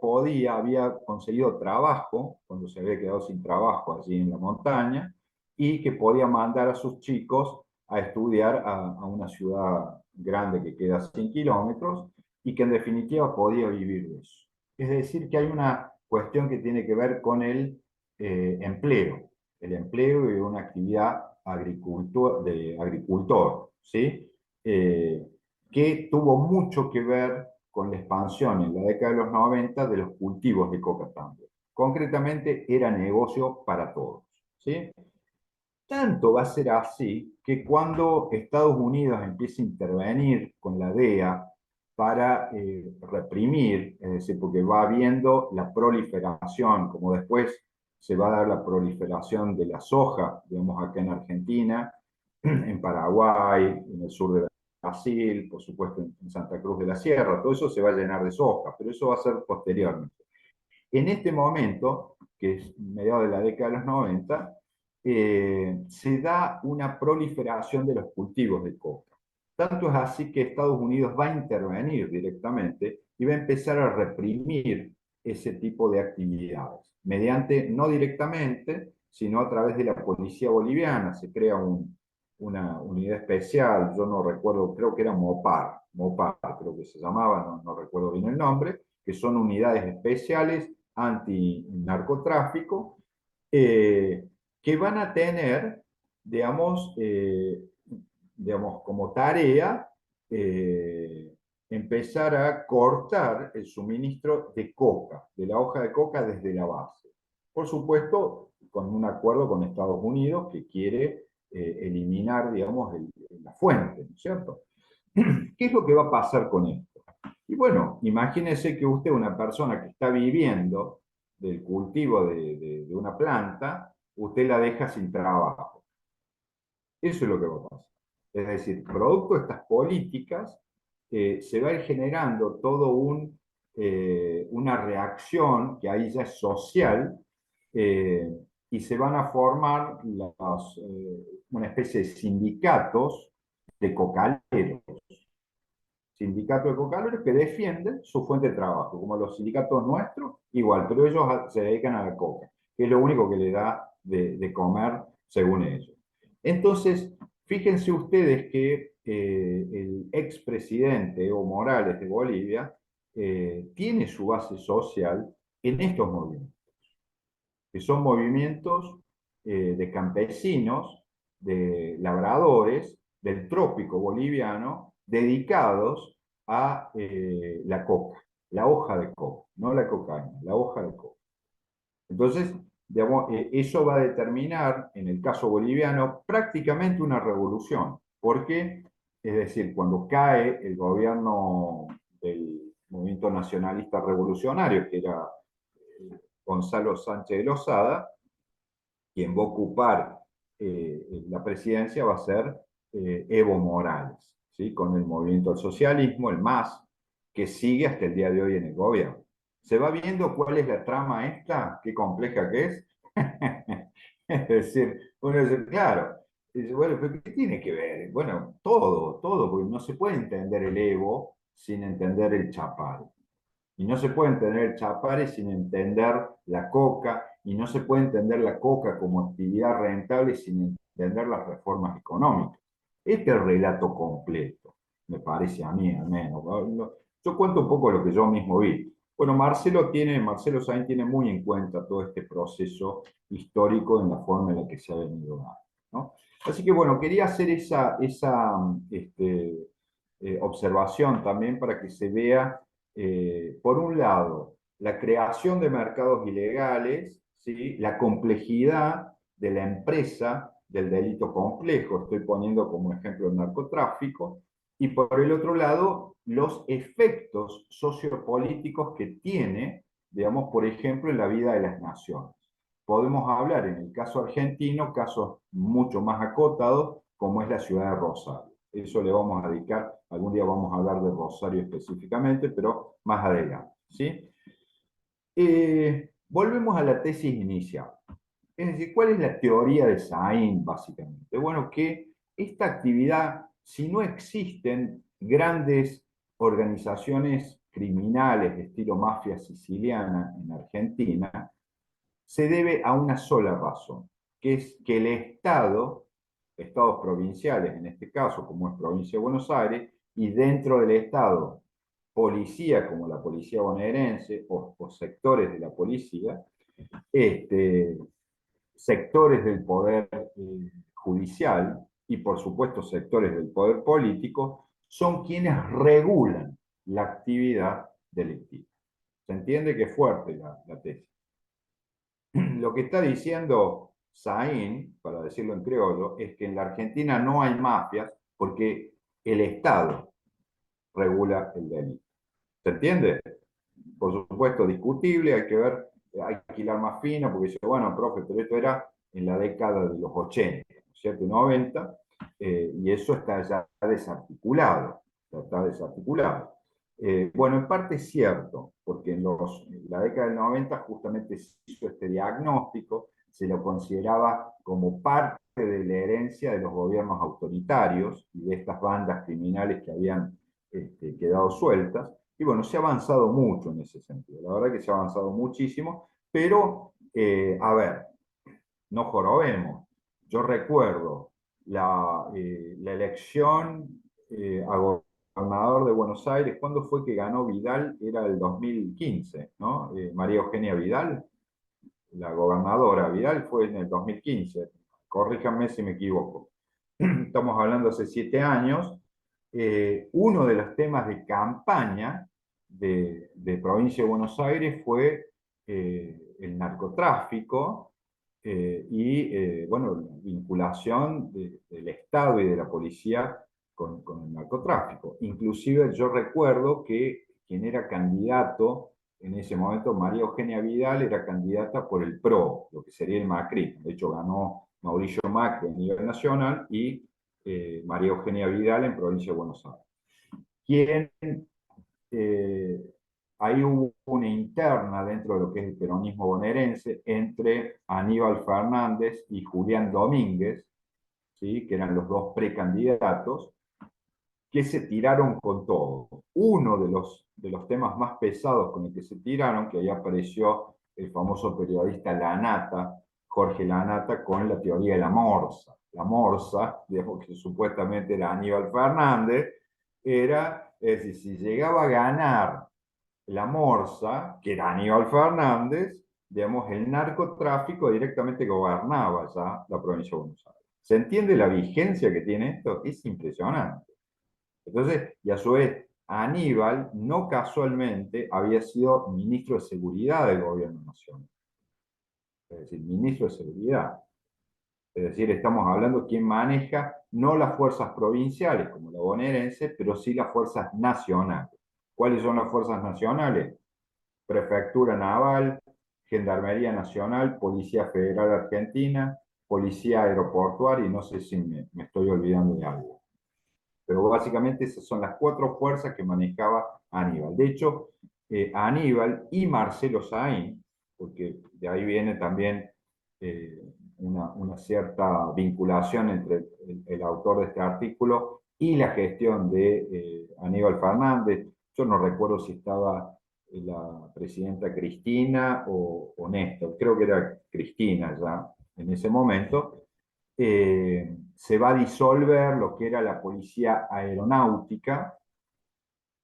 Speaker 1: había conseguido trabajo, cuando se había quedado sin trabajo allí en la montaña, y que podía mandar a sus chicos a estudiar a una ciudad grande que queda a 100 kilómetros, y que en definitiva podía vivir de eso. Es decir, que hay una cuestión que tiene que ver con empleo, el empleo y una actividad de agricultor, ¿sí? Que tuvo mucho que ver con la expansión en la década de los 90 de los cultivos de coca también. Concretamente, era negocio para todos, ¿sí? Tanto va a ser así que cuando Estados Unidos empiece a intervenir con la DEA para reprimir, es decir, porque va viendo la proliferación, como después se va a dar la proliferación de la soja, digamos, acá en Argentina, en Paraguay, en el sur de Brasil, por supuesto en Santa Cruz de la Sierra, todo eso se va a llenar de soja, pero eso va a ser posteriormente. En este momento, que es mediados de la década de los 90, se da una proliferación de los cultivos de coca. Tanto es así que Estados Unidos va a intervenir directamente y va a empezar a reprimir ese tipo de actividades, mediante, no directamente, sino a través de la policía boliviana. Se crea una unidad especial, yo no recuerdo, creo que era MOPAR creo que se llamaba, no recuerdo bien el nombre, que son unidades especiales antinarcotráfico, que van a tener, digamos, como tarea empezar a cortar el suministro de coca, de la hoja de coca desde la base. Por supuesto, con un acuerdo con Estados Unidos que quiere eliminar, digamos, la fuente, ¿no es cierto? ¿Qué es lo que va a pasar con esto? Y bueno, imagínese que usted, una persona que está viviendo del cultivo de una planta, usted la deja sin trabajo. Eso es lo que va a pasar. Es decir, producto de estas políticas, se va a ir generando todo una reacción que ahí ya es social, eh, y se van a formar una especie de sindicatos de cocaleros, sindicatos de cocaleros que defienden su fuente de trabajo, como los sindicatos nuestros, igual, pero ellos se dedican a la coca, que es lo único que le da de comer según ellos. Entonces, fíjense ustedes que el expresidente Evo Morales de Bolivia tiene su base social en estos movimientos, que son movimientos de campesinos, de labradores del trópico boliviano, dedicados a la coca, la hoja de coca, no la cocaína, la hoja de coca. Entonces, digamos, eso va a determinar, en el caso boliviano, prácticamente una revolución. ¿Por qué? Es decir, cuando cae el gobierno del movimiento nacionalista revolucionario, que era Gonzalo Sánchez de Lozada, quien va a ocupar la presidencia va a ser Evo Morales, ¿sí? Con el movimiento del socialismo, el MAS, que sigue hasta el día de hoy en el gobierno. ¿Se va viendo cuál es la trama esta? ¿Qué compleja que es? Es decir, uno dice, claro, dice, bueno, ¿pero qué tiene que ver? Bueno, todo, porque no se puede entender el Evo sin entender el Chapal. Y no se puede entender el Chapare sin entender la coca, y no se puede entender la coca como actividad rentable sin entender las reformas económicas. Este es el relato completo, me parece a mí al menos. Yo cuento un poco lo que yo mismo vi. Bueno, Marcelo Sainz tiene muy en cuenta todo este proceso histórico en la forma en la que se ha venido dando, ¿no? Así que bueno, quería hacer esa observación también para que se vea, por un lado, la creación de mercados ilegales, ¿sí? La complejidad de la empresa del delito complejo, estoy poniendo como ejemplo el narcotráfico, y por el otro lado, los efectos sociopolíticos que tiene, digamos, por ejemplo, en la vida de las naciones. Podemos hablar en el caso argentino, casos mucho más acotados, como es la ciudad de Rosario. Eso le vamos a dedicar, algún día vamos a hablar de Rosario específicamente, pero más adelante, ¿sí? Volvemos a la tesis inicial. Es decir, ¿cuál es la teoría de Sain, básicamente? Bueno, que esta actividad, si no existen grandes organizaciones criminales de estilo mafia siciliana en Argentina, se debe a una sola razón, que es que el Estado, estados provinciales en este caso, como es Provincia de Buenos Aires, y dentro del Estado, policía como la policía bonaerense o sectores de la policía, este, sectores del poder judicial y por supuesto sectores del poder político, son quienes regulan la actividad delictiva. ¿Se entiende que es fuerte la tesis? Lo que está diciendo Saín, para decirlo en criollo, es que en la Argentina no hay mafias porque el Estado regula el delito. ¿Se entiende? Por supuesto, discutible, hay que ver, hay que hilar más fino, porque dice, bueno, profe, pero esto era en la década de los 80, ¿cierto? Y 90, y eso está ya desarticulado, está desarticulado. Bueno, en parte es cierto, porque en la década del 90 justamente se hizo este diagnóstico, se lo consideraba como parte de la herencia de los gobiernos autoritarios y de estas bandas criminales que habían quedado sueltas. Y bueno, se ha avanzado mucho en ese sentido. La verdad que se ha avanzado muchísimo, pero, a ver, no jorobemos. Yo recuerdo la elección a gobernador de Buenos Aires. ¿Cuándo fue que ganó Vidal? Era el 2015, ¿no? María Eugenia Vidal, la gobernadora Vidal, fue en el 2015. Corríjanme si me equivoco. Estamos hablando hace 7 años. Uno de los temas de campaña de Provincia de Buenos Aires fue el narcotráfico bueno, la vinculación del Estado y de la policía con el narcotráfico. Inclusive yo recuerdo que quien era candidato en ese momento, María Eugenia Vidal, era candidata por el PRO, lo que sería el Macri. De hecho, ganó Mauricio Macri a nivel nacional y María Eugenia Vidal en Provincia de Buenos Aires. Quien eh, ahí hubo una interna dentro de lo que es el peronismo bonaerense entre Aníbal Fernández y Julián Domínguez, ¿sí? Que eran los dos precandidatos, que se tiraron con todo. Uno de los temas más pesados con el que se tiraron, que ahí apareció el famoso periodista Lanata, Jorge Lanata, con la teoría de la morsa. La morsa, digamos que supuestamente era Aníbal Fernández, era, es decir, si llegaba a ganar la morsa, que era Aníbal Fernández, digamos, el narcotráfico directamente gobernaba ya la provincia de Buenos Aires. ¿Se entiende la vigencia que tiene esto? Es impresionante. Entonces, y a su vez, Aníbal no casualmente había sido ministro de Seguridad del gobierno nacional. Es decir, ministro de Seguridad. Es decir, estamos hablando de quien maneja no las fuerzas provinciales como la bonaerense, pero sí las fuerzas nacionales. ¿Cuáles son las fuerzas nacionales? Prefectura Naval, Gendarmería Nacional, Policía Federal Argentina, Policía Aeroportuaria y no sé si me estoy olvidando de algo. Pero básicamente esas son las 4 fuerzas que manejaba Aníbal. De hecho, Aníbal y Marcelo Saín, porque de ahí viene también una cierta vinculación entre el autor de este artículo y la gestión de Aníbal Fernández. Yo no recuerdo si estaba la presidenta Cristina o Néstor, creo que era Cristina ya en ese momento. Se va a disolver lo que era la policía aeronáutica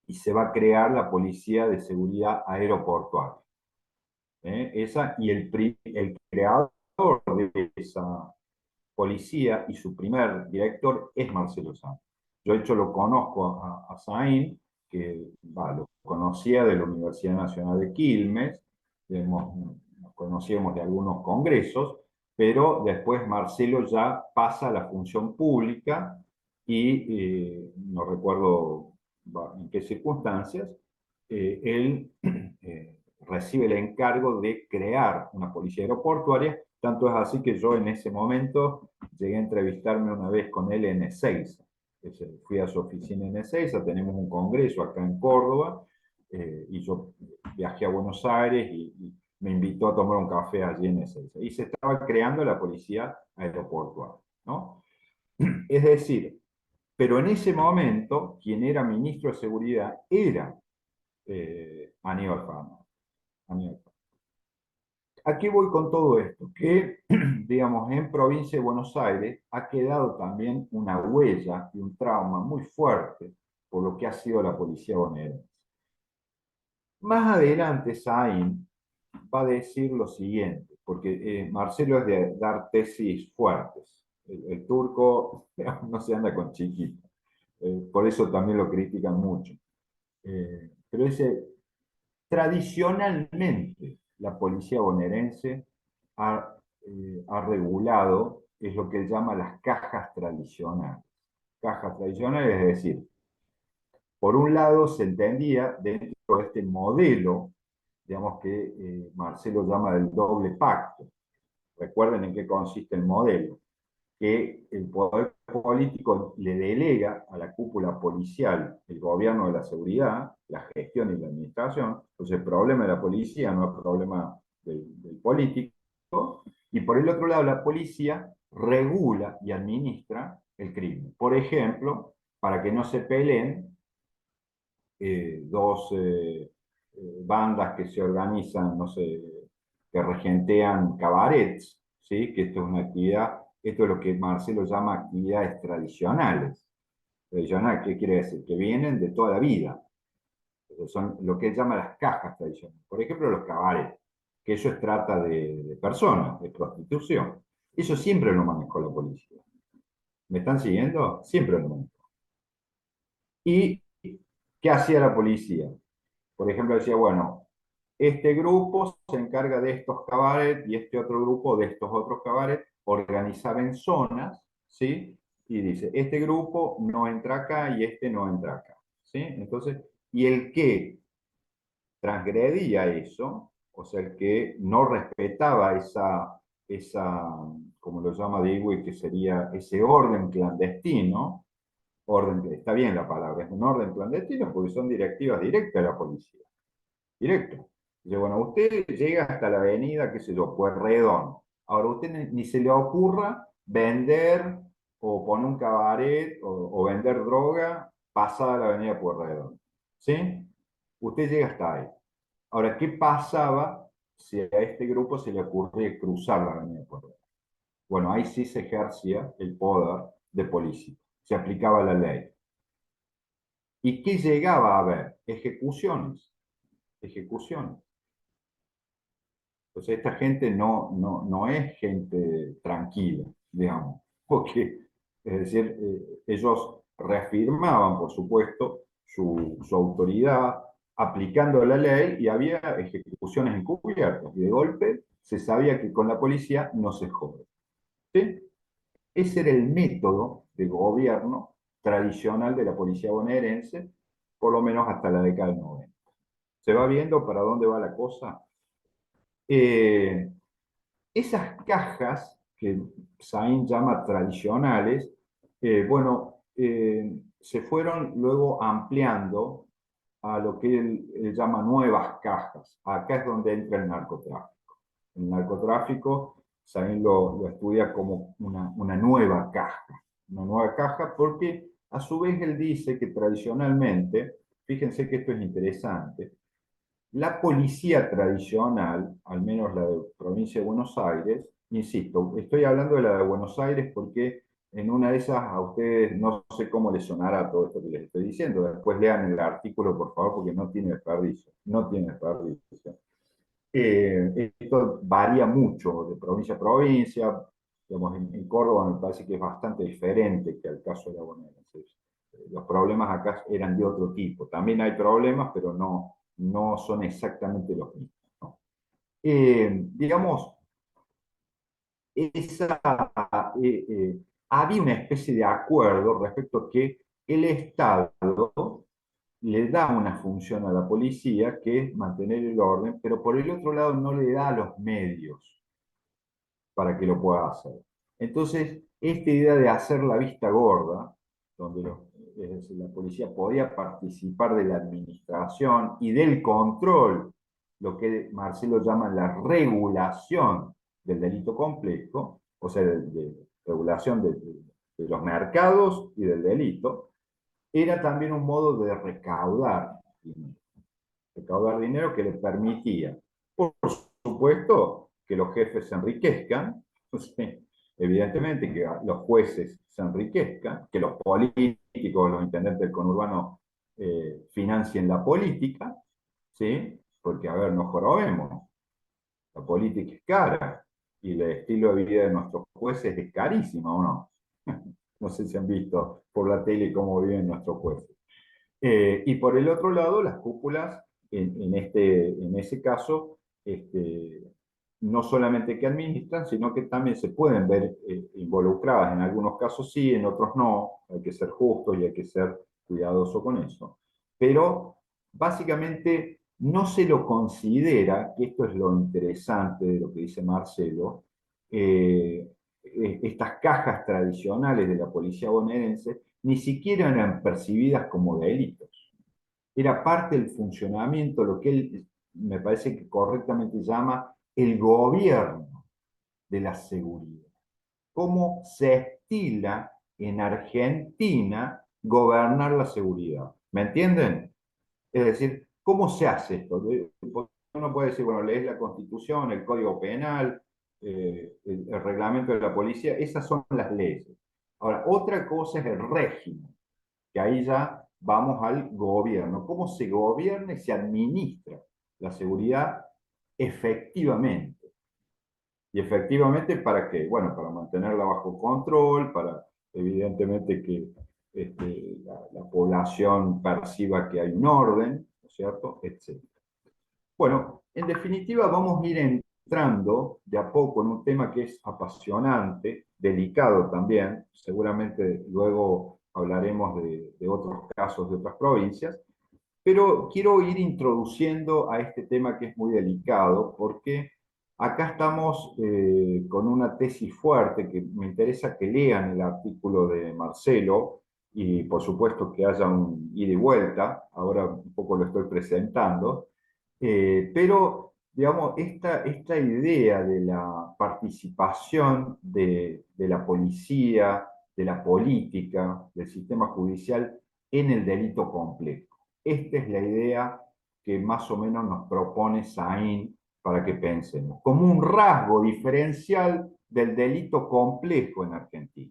Speaker 1: y se va a crear la policía de seguridad aeroportuaria. Y el creador de esa policía y su primer director es Marcelo Saín. Yo de hecho lo conozco a Saín, que lo conocía de la Universidad Nacional de Quilmes, nos conocíamos de algunos congresos, pero después Marcelo ya pasa a la función pública y no recuerdo en qué circunstancias, él recibe el encargo de crear una policía aeroportuaria. Tanto es así que yo en ese momento llegué a entrevistarme una vez con él en Ezeiza. Fui a su oficina en Ezeiza, tenemos un congreso acá en Córdoba, y yo viajé a Buenos Aires y me invitó a tomar un café allí en Ezeiza. Y se estaba creando la policía aeroportuaria, ¿no? Es decir, pero en ese momento, quien era ministro de Seguridad era Aníbal Fernández. ¿A qué voy con todo esto? Que, digamos, en provincia de Buenos Aires ha quedado también una huella y un trauma muy fuerte por lo que ha sido la policía bonaerense. Más adelante, Saín va a decir lo siguiente, porque Marcelo es de dar tesis fuertes. El turco no se anda con chiquito. Por eso también lo critican mucho. Pero dice, tradicionalmente la policía bonaerense ha ha regulado es lo que él llama las cajas tradicionales. Cajas tradicionales, es decir, por un lado se entendía dentro de este modelo, digamos que Marcelo llama del doble pacto. Recuerden en qué consiste el modelo, que el poder político le delega a la cúpula policial el gobierno de la seguridad, la gestión y la administración. Entonces el problema de la policía no es problema del político, y por el otro lado la policía regula y administra el crimen. Por ejemplo, para que no se peleen dos bandas que se organizan, no sé, que regentean cabarets, ¿sí? Que esto es una actividad, esto es lo que Marcelo llama actividades tradicionales. Tradicional, ¿qué quiere decir? Que vienen de toda la vida. Son lo que él llama las cajas tradicionales. Por ejemplo, los cabarets, que eso es trata de personas, de prostitución. Eso siempre lo manejó la policía. ¿Me están siguiendo? Siempre lo manejó. ¿Y qué hacía la policía? Por ejemplo, decía, bueno, este grupo se encarga de estos cabarets y este otro grupo de estos otros cabarets, organizaba en zonas, ¿sí? Y dice, este grupo no entra acá y este no entra acá, ¿sí? Entonces, y el que transgredía eso, o sea, el que no respetaba esa como lo llama Dewey, que sería ese orden clandestino, orden, está bien la palabra, es un orden clandestino porque son directivas directas de la policía, directo. Dice, bueno, usted llega hasta la avenida, qué sé yo, Pueyrredón. Ahora, a usted ni se le ocurra vender o poner un cabaret o vender droga pasada la avenida Pueyrredón. ¿Sí? Usted llega hasta ahí. Ahora, ¿qué pasaba si a este grupo se le ocurría cruzar la avenida Pueyrredón? Bueno, ahí sí se ejercía el poder de policía. Se aplicaba la ley. ¿Y qué llegaba a haber? Ejecuciones. Ejecuciones. Entonces, esta gente no es gente tranquila, digamos, porque, es decir, ellos reafirmaban, por supuesto, su autoridad aplicando la ley y había ejecuciones encubiertas. Y de golpe se sabía que con la policía no se jode. ¿Sí? Ese era el método de gobierno tradicional de la policía bonaerense, por lo menos hasta la década del 90. ¿Se va viendo para dónde va la cosa? Eh, Esas cajas que Sain llama tradicionales, bueno, se fueron luego ampliando a lo que él llama nuevas cajas. Acá es donde entra el narcotráfico. El narcotráfico, Sain lo estudia como una nueva caja porque a su vez él dice que tradicionalmente, fíjense que esto es interesante, la policía tradicional, al menos la de provincia de Buenos Aires, insisto, estoy hablando de la de Buenos Aires porque en una de esas a ustedes no sé cómo les sonará todo esto que les estoy diciendo. Después lean el artículo, por favor, porque no tiene desperdicio. No tiene desperdicio. Esto varía mucho de provincia a provincia. Digamos, en Córdoba me parece que es bastante diferente que el caso de la bonaerense. Los problemas acá eran de otro tipo. También hay problemas, pero no son exactamente los mismos, ¿no? Digamos, esa, eh, eh, había una especie de acuerdo respecto a que el Estado le da una función a la policía que es mantener el orden, pero por el otro lado no le da los medios para que lo pueda hacer. Entonces, esta idea de hacer la vista gorda, donde es decir, la policía podía participar de la administración y del control, lo que Marcelo llama la regulación del delito complejo, o sea, de regulación de los mercados y del delito, era también un modo de recaudar dinero que le permitía, por supuesto, que los jefes se enriquezcan, sí, evidentemente que los jueces se enriquezcan, que los políticos, los intendentes del conurbano financien la política, ¿sí? Porque, a ver, no jorobemos, la política es cara y el estilo de vida de nuestros jueces es carísimo, ¿o no? No sé si han visto por la tele cómo viven nuestros jueces. Y por el otro lado, las cúpulas, en ese caso, este, no solamente que administran, sino que también se pueden ver involucradas. En algunos casos sí, en otros no. Hay que ser justo y hay que ser cuidadoso con eso. Pero básicamente no se lo considera, que esto es lo interesante de lo que dice Marcelo, estas cajas tradicionales de la policía bonaerense ni siquiera eran percibidas como delitos. Era parte del funcionamiento, lo que él me parece que correctamente llama el gobierno de la seguridad. Cómo se estila en Argentina gobernar la seguridad. ¿Me entienden? Es decir, ¿cómo se hace esto? Uno puede decir, bueno, lees la Constitución, el Código Penal, el reglamento de la policía, esas son las leyes. Ahora, otra cosa es el régimen, que ahí ya vamos al gobierno. ¿Cómo se gobierna y se administra la seguridad efectivamente? Y efectivamente, ¿para qué? Bueno, para mantenerla bajo control, para evidentemente que la población perciba que hay un orden, ¿no es cierto? Etcétera. Bueno, en definitiva vamos a ir entrando de a poco en un tema que es apasionante, delicado también, seguramente luego hablaremos de otros casos de otras provincias, pero quiero ir introduciendo a este tema que es muy delicado, porque acá estamos con una tesis fuerte que me interesa que lean el artículo de Marcelo y por supuesto que haya un ida y vuelta, ahora un poco lo estoy presentando, pero digamos, esta idea de la participación de la policía, de la política, del sistema judicial en el delito complejo. Esta es la idea que más o menos nos propone Saín para que pensemos, como un rasgo diferencial del delito complejo en Argentina.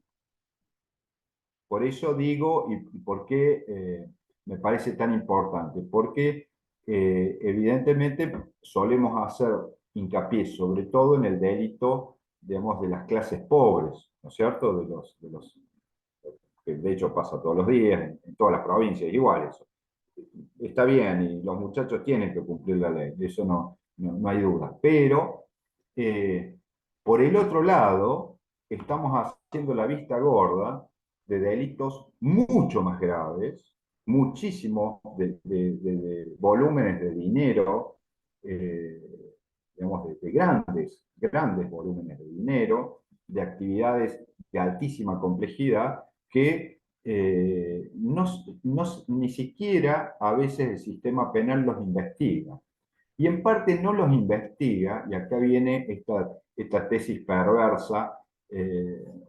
Speaker 1: Por eso digo, y por qué me parece tan importante, porque evidentemente solemos hacer hincapié sobre todo en el delito, digamos, de las clases pobres, ¿no es cierto? Que de hecho pasa todos los días, en todas las provincias, igual eso. Está bien, y los muchachos tienen que cumplir la ley, de eso no hay duda. Pero, eh, por el otro lado, estamos haciendo la vista gorda de delitos mucho más graves, muchísimos de volúmenes de dinero, eh, digamos, de grandes volúmenes de dinero, de actividades de altísima complejidad que ni siquiera a veces el sistema penal los investiga. Y en parte no los investiga, y acá viene esta tesis perversa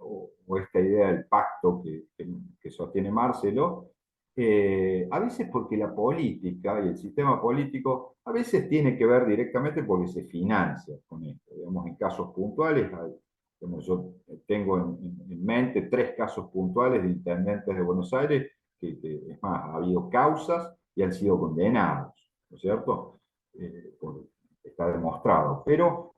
Speaker 1: o esta idea del pacto que sostiene Marcelo, a veces porque la política y el sistema político a veces tiene que ver directamente porque se financia con esto. Digamos, en casos puntuales, como yo tengo en mente 3 casos puntuales de intendentes de Buenos Aires, es más, ha habido causas y han sido condenados, ¿no es cierto? Está demostrado. Pero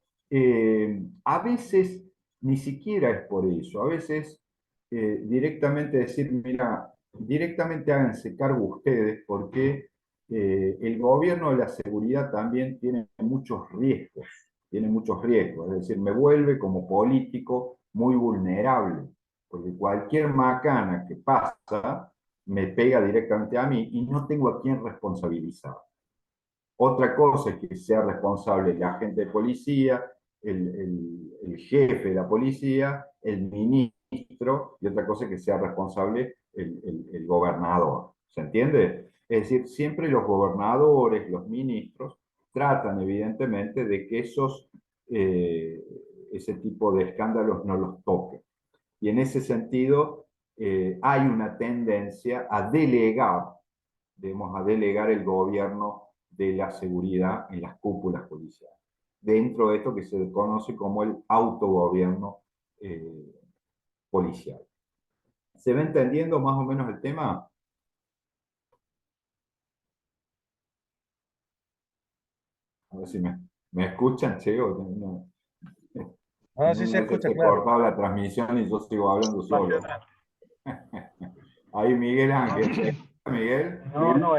Speaker 1: a veces ni siquiera es por eso. A veces directamente decir, mira, directamente háganse cargo ustedes porque el gobierno de la seguridad también tiene muchos riesgos. Tiene muchos riesgos. Es decir, me vuelve como político muy vulnerable. Porque cualquier macana que pasa me pega directamente a mí y no tengo a quién responsabilizar. Otra cosa es que sea responsable el agente de policía, el jefe de la policía, el ministro, y otra cosa es que sea responsable el gobernador. ¿Se entiende? Es decir, siempre los gobernadores, los ministros, tratan evidentemente de que eh, ese tipo de escándalos no los toquen. Y en ese sentido, hay una tendencia a delegar, debemos a delegar el gobierno de la seguridad en las cúpulas policiales, dentro de esto que se conoce como el autogobierno eh, policial. ¿Se va entendiendo más o menos el tema? A ver si me escuchan, che,
Speaker 2: No, sí
Speaker 1: en un
Speaker 2: se
Speaker 1: mes
Speaker 2: escucha
Speaker 1: se
Speaker 2: claro.
Speaker 1: cortaba la transmisión y yo sigo hablando solo. Ahí Miguel Ángel. Miguel,
Speaker 2: No, no,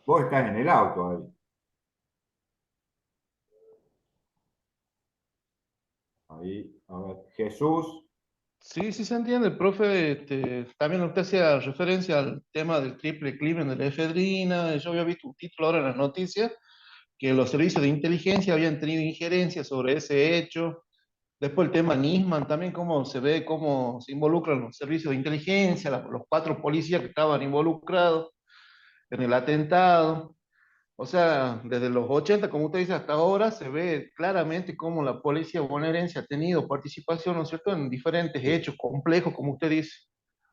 Speaker 1: vos estás en el auto ahí. Ahí, a ver, Jesús.
Speaker 3: Sí, sí se entiende, profe. También usted hacía referencia al tema del triple crimen de la efedrina. Yo había visto un título ahora en las noticias que los servicios de inteligencia habían tenido injerencia sobre ese hecho. Después el tema Nisman, también cómo se ve, cómo se involucran los servicios de inteligencia, los cuatro policías que estaban involucrados en el atentado. O sea, desde los 80, como usted dice, hasta ahora se ve claramente cómo la policía bonaerense ha tenido participación, ¿no es cierto?, en diferentes
Speaker 1: Sí,
Speaker 3: hechos complejos, como usted dice.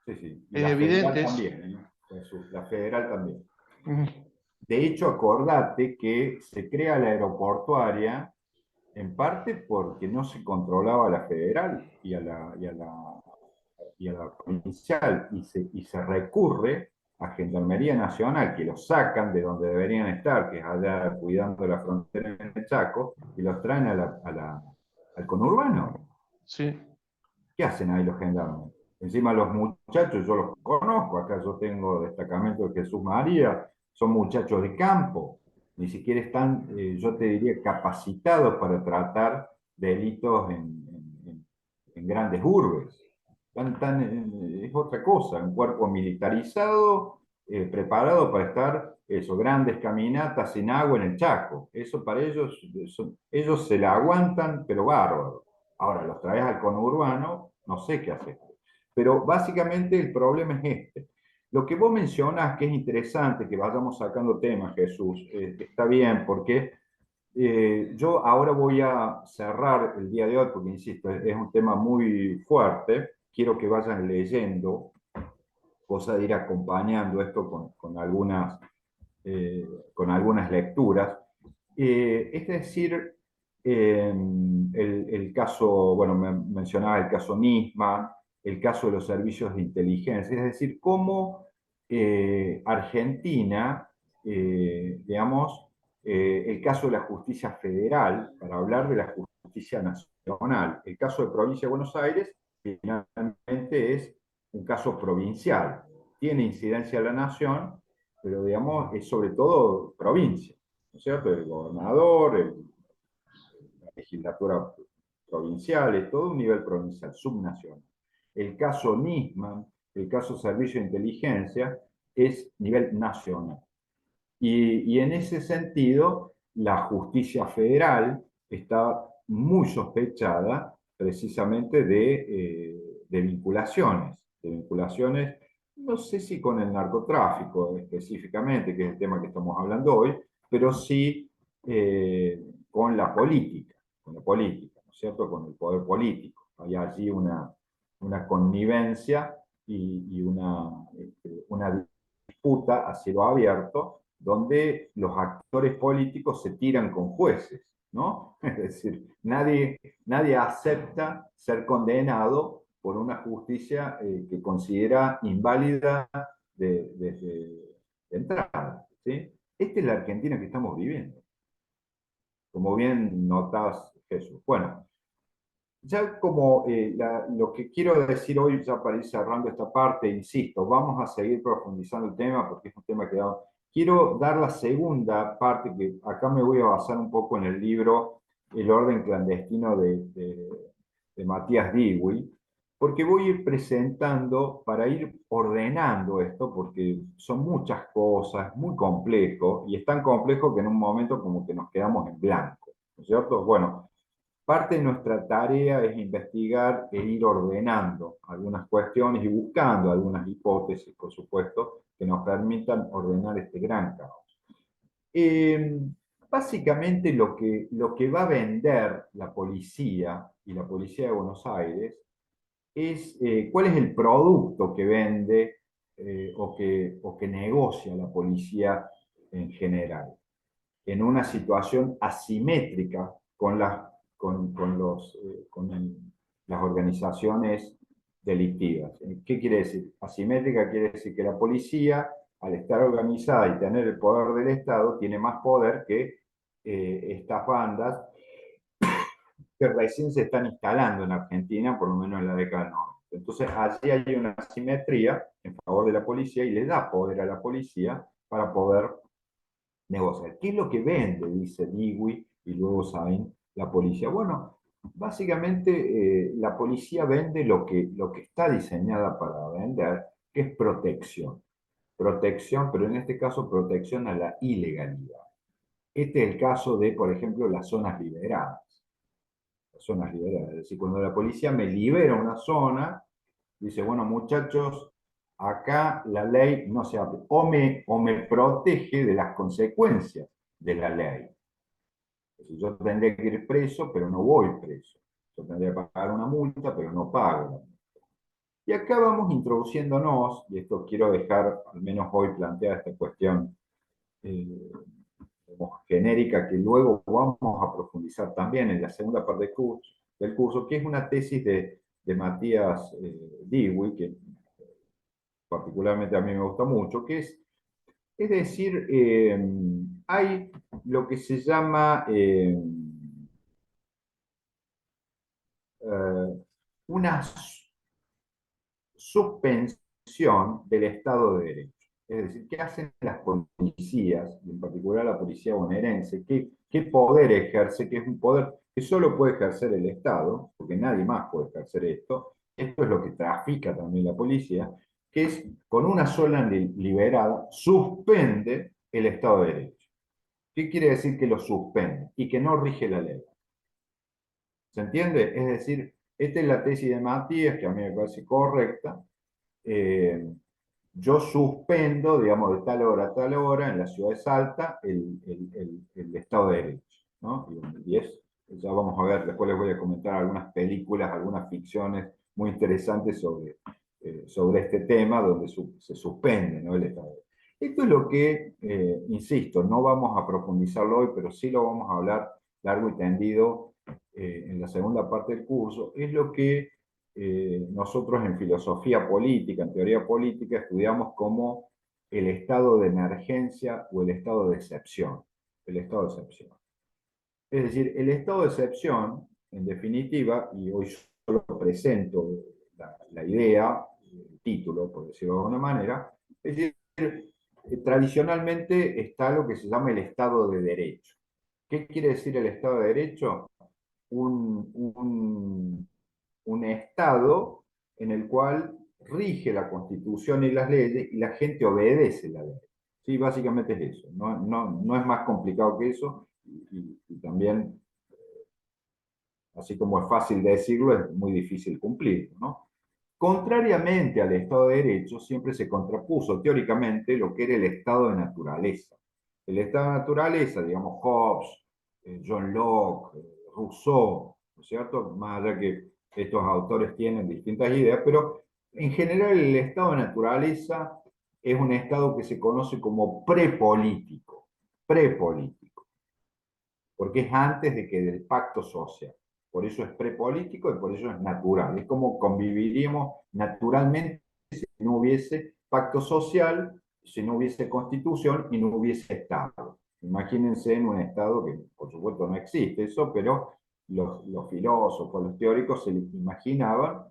Speaker 1: sí, sí. Y
Speaker 3: Es
Speaker 1: la federal
Speaker 3: evidente eso.
Speaker 1: también, ¿eh? Jesús, la federal también.
Speaker 3: Ujú.
Speaker 1: De hecho, acordate que se crea la aeroportuaria en parte porque no se controlaba a la federal y a la provincial, y se recurre a Gendarmería Nacional, que los sacan de donde deberían estar, que es allá cuidando la frontera en el Chaco, y los traen al conurbano.
Speaker 3: Sí,
Speaker 1: ¿Qué hacen ahí los gendarmes? Encima los muchachos, yo los conozco, acá yo tengo destacamento de Jesús María, son muchachos de campo, ni siquiera están, yo te diría, capacitados para tratar delitos en grandes urbes. Es otra cosa, un cuerpo militarizado, preparado para estar, eso, grandes caminatas sin agua en el Chaco. Eso para ellos, ellos se la aguantan, pero bárbaro. Ahora, los traes al conurbano, no sé qué hacer. Pero básicamente el problema es este. Lo que vos mencionas, que es interesante que vayamos sacando temas, Jesús, está bien, porque yo ahora voy a cerrar el día de hoy, porque insisto, es un tema muy fuerte. Quiero que vayan leyendo, cosa de ir acompañando esto con algunas lecturas. Es decir, el caso, bueno, mencionaba el caso Nisman, el caso de los servicios de inteligencia, es decir, cómo Argentina, digamos, el caso de la justicia federal, para hablar de la justicia nacional, el caso de Provincia de Buenos Aires, finalmente es un caso provincial, tiene incidencia en la nación, pero digamos, es sobre todo provincia, ¿no es cierto? El gobernador, la legislatura provincial, es todo un nivel provincial, subnacional. El caso Nisman, el caso Servicio de Inteligencia, es nivel nacional. Y en ese sentido, la justicia federal está muy sospechada precisamente de vinculaciones, no sé si con el narcotráfico específicamente, que es el tema que estamos hablando hoy, pero sí con la política, ¿no es cierto? Con el poder político. Hay allí una connivencia y una disputa a cielo abierto donde los actores políticos se tiran con jueces, ¿no? Es decir, nadie acepta ser condenado por una justicia que considera inválida desde entrada, ¿sí? Esta es la Argentina que estamos viviendo, como bien notas, Jesús. Bueno, ya como lo que quiero decir hoy, ya para ir cerrando esta parte, insisto, vamos a seguir profundizando el tema porque es un tema que quiero dar la segunda parte, que acá me voy a basar un poco en el libro El orden clandestino de Matías Diwi, porque voy a ir presentando para ir ordenando esto, porque son muchas cosas, muy complejo, y es tan complejo que en un momento como que nos quedamos en blanco, ¿no es cierto? Bueno, parte de nuestra tarea es investigar e ir ordenando algunas cuestiones y buscando algunas hipótesis, por supuesto, que nos permitan ordenar este gran caos. Eh, Básicamente lo que va a vender la policía y la policía de Buenos Aires es cuál es el producto que vende o que negocia la policía en general en una situación asimétrica con las organizaciones delictivas. ¿Qué quiere decir? Asimétrica quiere decir que la policía, al estar organizada y tener el poder del Estado, tiene más poder que estas bandas que recién se están instalando en Argentina, por lo menos en la década del 90. Entonces, allí hay una asimetría en favor de la policía y le da poder a la policía para poder negociar. ¿Qué es lo que vende? Dice Dewey y luego Sain, la policía. Bueno, Básicamente, la policía vende lo que está diseñada para vender, que es protección. Protección, pero en este caso protección a la ilegalidad. Este es el caso de, por ejemplo, las zonas liberadas. Las zonas liberadas. Es decir, cuando la policía me libera una zona, dice, bueno, muchachos, acá la ley no se aplica. O me protege de las consecuencias de la ley. Yo tendría que ir preso, pero no voy preso. Yo tendría que pagar una multa, pero no pago. Y acá vamos introduciéndonos, y esto quiero dejar, al menos hoy planteada esta cuestión eh, genérica, que luego vamos a profundizar también en la segunda parte del curso, que es una tesis de Matías Dewey, que particularmente a mí me gusta mucho, que es decir, hay lo que se llama una suspensión del Estado de Derecho. Es decir, ¿qué hacen las policías, y en particular la policía bonaerense? ¿Qué poder ejerce? Que es un poder que solo puede ejercer el Estado, porque nadie más puede ejercer esto. Esto es lo que trafica también la policía, que es con una sola liberada, suspende el Estado de Derecho. ¿Qué quiere decir que lo suspende? Y que no rige la ley. ¿Se entiende? Es decir, esta es la tesis de Matías, que a mí me parece correcta. Yo suspendo, digamos, de tal hora a tal hora en la ciudad de Salta el Estado de Derecho, ¿no? Ya vamos a ver, después les voy a comentar algunas películas, algunas ficciones muy interesantes sobre este tema, donde se suspende, ¿no?, el Estado de Derecho. Esto es lo que, insisto, no vamos a profundizarlo hoy, pero sí lo vamos a hablar largo y tendido en la segunda parte del curso, es lo que nosotros en filosofía política, en teoría política, estudiamos como el estado de emergencia o el estado de excepción. El estado de excepción. Es decir, el estado de excepción, en definitiva, y hoy solo presento la idea, el título, por decirlo de alguna manera, es decir, tradicionalmente está lo que se llama el Estado de Derecho. ¿Qué quiere decir el Estado de Derecho? Un Estado en el cual rige la Constitución y las leyes y la gente obedece la ley. Sí, básicamente es eso. No es más complicado que eso y también, así como es fácil decirlo, es muy difícil cumplirlo, ¿no? Contrariamente al Estado de Derecho, siempre se contrapuso teóricamente lo que era el Estado de naturaleza. El Estado de naturaleza, digamos, Hobbes, John Locke, Rousseau, ¿no es cierto? Más allá que estos autores tienen distintas ideas, pero en general el Estado de naturaleza es un Estado que se conoce como prepolítico, prepolítico, porque es antes de que del pacto social. Por eso es prepolítico y por eso es natural. Es como conviviríamos naturalmente si no hubiese pacto social, si no hubiese constitución y no hubiese Estado. Imagínense en un Estado que, por supuesto, no existe eso, pero los filósofos, los teóricos se imaginaban,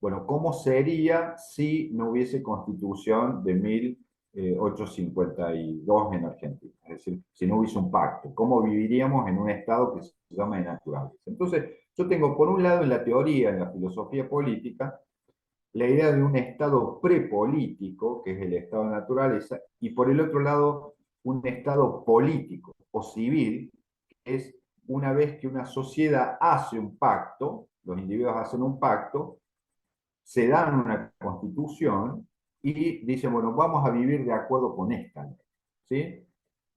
Speaker 1: bueno, ¿cómo sería si no hubiese constitución de 1852 en Argentina? Es decir, si no hubiese un pacto, ¿cómo viviríamos en un Estado que se llama de naturaleza? Entonces, yo tengo por un lado en la teoría, en la filosofía política, la idea de un Estado prepolítico, que es el Estado de naturaleza, y por el otro lado, un Estado político o civil, que es una vez que una sociedad hace un pacto, los individuos hacen un pacto, se dan una constitución y dicen, bueno, vamos a vivir de acuerdo con esta ley. ¿Sí?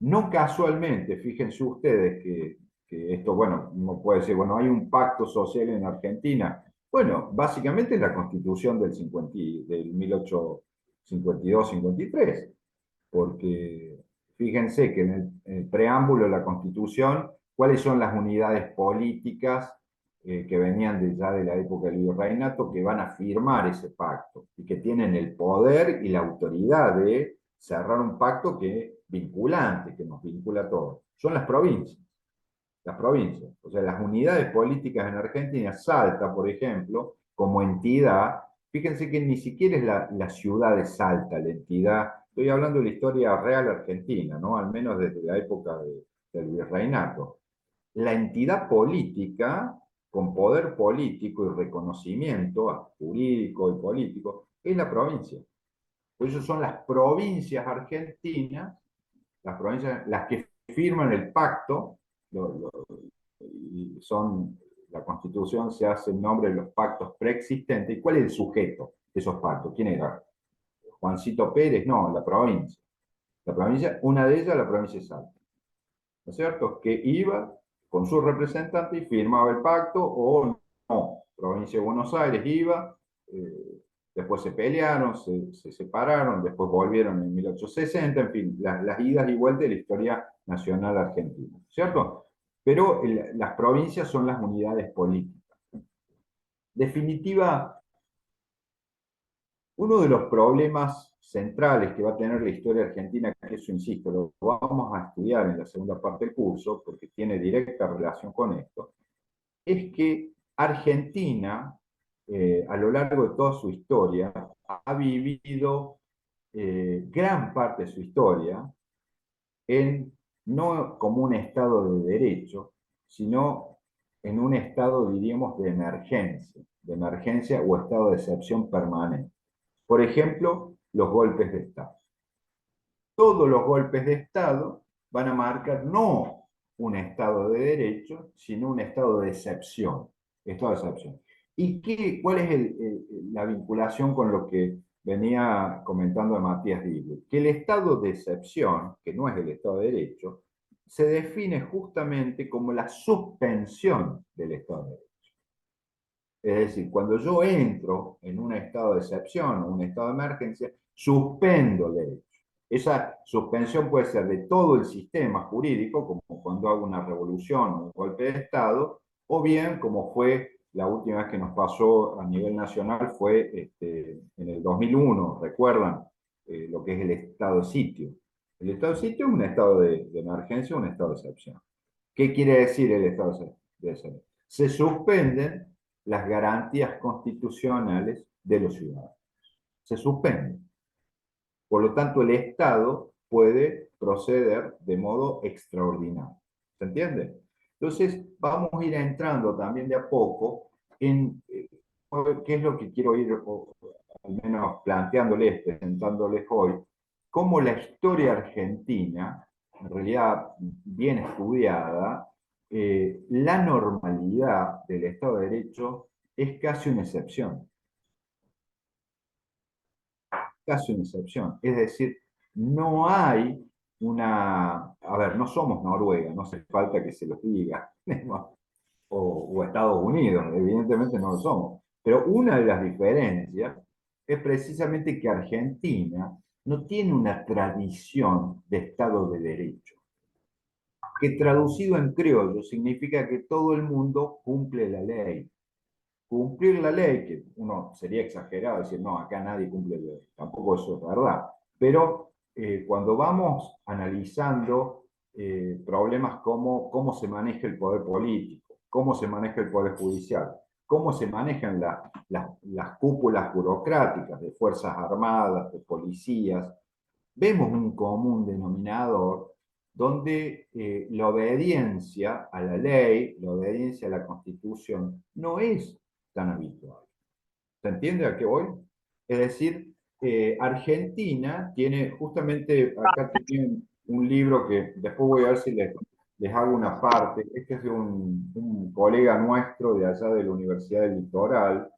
Speaker 1: No casualmente, fíjense ustedes que esto, bueno, uno puede decir, bueno, hay un pacto social en Argentina. Bueno, básicamente es la constitución del 1852-53, porque fíjense que en el preámbulo de la constitución, ¿cuáles son las unidades políticas que venían ya de la época del virreinato que van a firmar ese pacto y que tienen el poder y la autoridad de cerrar un pacto vinculante, que nos vincula a todos? Son las provincias. Las provincias. O sea, las unidades políticas en Argentina, Salta, por ejemplo, como entidad, fíjense que ni siquiera es la ciudad de Salta, la entidad, estoy hablando de la historia real argentina, ¿no? Al menos desde la época del virreinato. La entidad política con poder político y reconocimiento jurídico y político, es la provincia. Por eso son las provincias argentinas, las provincias, las que firman el pacto, y son, la Constitución se hace en nombre de los pactos preexistentes. ¿Y cuál es el sujeto de esos pactos? ¿Quién era? Juancito Pérez, no, la provincia. La provincia, una de ellas, la provincia de Salta. ¿No es cierto? Que iba con su representante y firmaba el pacto, o no, provincia de Buenos Aires iba, después se pelearon, se separaron, después volvieron en 1860, en fin, las idas y vueltas de la historia nacional argentina, ¿cierto? Pero las provincias son las unidades políticas. Definitiva, uno de los problemas centrales que va a tener la historia argentina, que eso, insisto, lo vamos a estudiar en la segunda parte del curso, porque tiene directa relación con esto, es que Argentina, a lo largo de toda su historia, ha vivido gran parte de su historia no como un estado de derecho, sino en un estado, diríamos, de emergencia o estado de excepción permanente. Por ejemplo, los golpes de Estado. Todos los golpes de Estado van a marcar no un estado de derecho, sino un estado de excepción. Estado de excepción. ¿Y cuál es la vinculación con lo que venía comentando Matías Dible? Que el estado de excepción, que no es el estado de derecho, se define justamente como la suspensión del estado de derecho. Es decir, cuando yo entro en un estado de excepción o un estado de emergencia, suspendo el derecho. Esa suspensión puede ser de todo el sistema jurídico, como cuando hago una revolución o un golpe de Estado, o bien, como fue la última vez que nos pasó a nivel nacional, fue en el 2001, ¿recuerdan? Lo que es el estado de sitio. El estado de sitio es un estado de emergencia, un estado de excepción. ¿Qué quiere decir el estado de excepción? Se suspenden las garantías constitucionales de los ciudadanos. Se suspenden. Por lo tanto, el Estado puede proceder de modo extraordinario. ¿Se entiende? Entonces, vamos a ir entrando también de a poco en qué es lo que quiero ir, o al menos planteándoles, presentándoles hoy, cómo la historia argentina, en realidad bien estudiada, la normalidad del Estado de Derecho es casi una excepción. Casi una excepción. Es decir, no hay a ver, no somos Noruega, no hace falta que se los diga, o Estados Unidos, evidentemente no lo somos. Pero una de las diferencias es precisamente que Argentina no tiene una tradición de Estado de Derecho, que traducido en criollo significa que todo el mundo cumple la ley. Cumplir la ley, que uno sería exagerado decir, no, acá nadie cumple la ley, tampoco eso es verdad, pero cuando vamos analizando problemas como cómo se maneja el poder político, cómo se maneja el poder judicial, cómo se manejan las cúpulas burocráticas de Fuerzas Armadas, de policías, vemos un común denominador donde la obediencia a la ley, la obediencia a la Constitución, no es tan habitual. ¿Se entiende a qué voy? Es decir, Argentina tiene, justamente acá tienen un libro que después voy a ver si les hago una parte. Este es de un colega nuestro de allá de la Universidad del Litoral.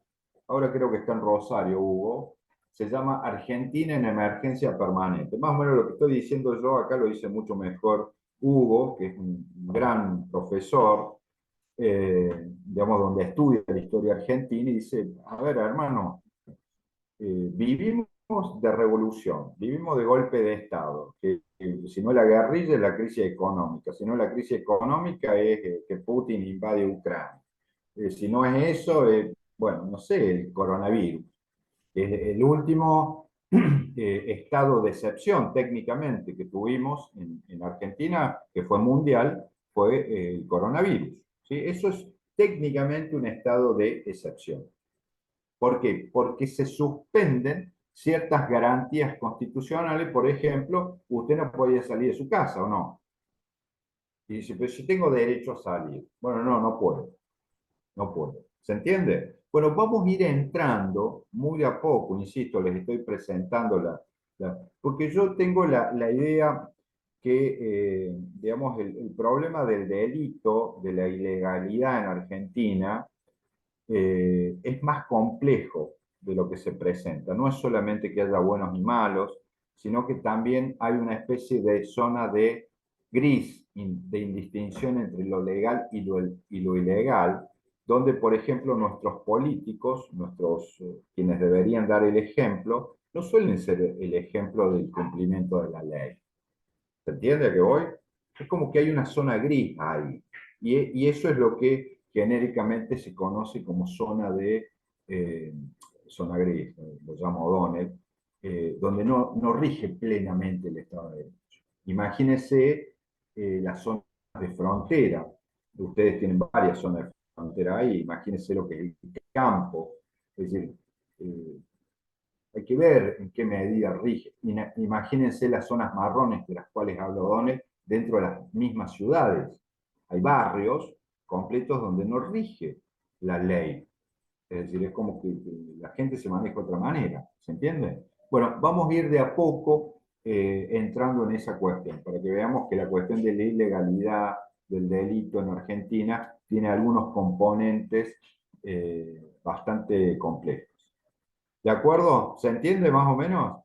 Speaker 1: Ahora creo que está en Rosario, Hugo. Se llama Argentina en emergencia permanente. Más o menos lo que estoy diciendo yo acá lo dice mucho mejor Hugo, que es un gran profesor, digamos, donde estudia la historia argentina, y dice, a ver, hermano, vivimos de revolución, vivimos de golpe de Estado, que si no la guerrilla es la crisis económica, si no la crisis económica es que Putin invade Ucrania, si no es eso, bueno, no sé, el coronavirus. El último estado de excepción técnicamente que tuvimos en Argentina, que fue mundial, fue el coronavirus. ¿Sí? Eso es técnicamente un estado de excepción. ¿Por qué? Porque se suspenden ciertas garantías constitucionales. Por ejemplo, usted no podía salir de su casa, ¿o no? Y dice, pero si tengo derecho a salir. Bueno, no puedo. No puedo. ¿Se entiende? Bueno, vamos a ir entrando muy de a poco, insisto, les estoy presentando porque yo tengo la idea que, digamos, el problema del delito, de la ilegalidad en Argentina, es más complejo de lo que se presenta. No es solamente que haya buenos y malos, sino que también hay una especie de zona de gris, de indistinción entre lo legal y lo ilegal, donde, por ejemplo, nuestros políticos, quienes deberían dar el ejemplo, no suelen ser el ejemplo del cumplimiento de la ley. ¿Se entiende a qué voy? Es como que hay una zona gris ahí. Y eso es lo que genéricamente se conoce como eh, zona gris, lo llamo O'Donnell, donde no rige plenamente el Estado de Derecho. Imagínense las zonas de frontera. Ustedes tienen varias zonas de frontera ahí. Imagínense lo que es el campo. Es decir, eh, hay que ver en qué medida rige. Imagínense las zonas marrones de las cuales habla O'Donnell dentro de las mismas ciudades. Hay barrios completos donde no rige la ley. Es decir, es como que la gente se maneja de otra manera. ¿Se entiende? Bueno, vamos a ir de a poco entrando en esa cuestión, para que veamos que la cuestión de la ilegalidad del delito en Argentina tiene algunos componentes bastante complejos. ¿De acuerdo? ¿Se entiende más o menos?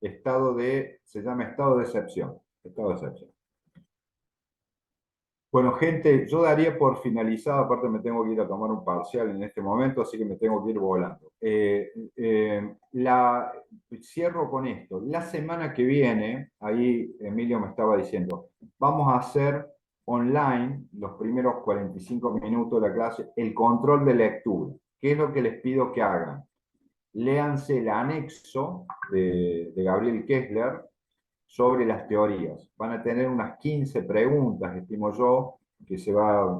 Speaker 1: Se llama estado de excepción. Estado de excepción. Bueno, gente, yo daría por finalizado, aparte me tengo que ir a tomar un parcial en este momento, así que me tengo que ir volando. Cierro con esto. La semana que viene, ahí Emilio me estaba diciendo, vamos a hacer online los primeros 45 minutos de la clase, el control de lectura. ¿Qué es lo que les pido que hagan? Léanse el anexo de Gabriel Kessler sobre las teorías. Van a tener unas 15 preguntas, estimo yo,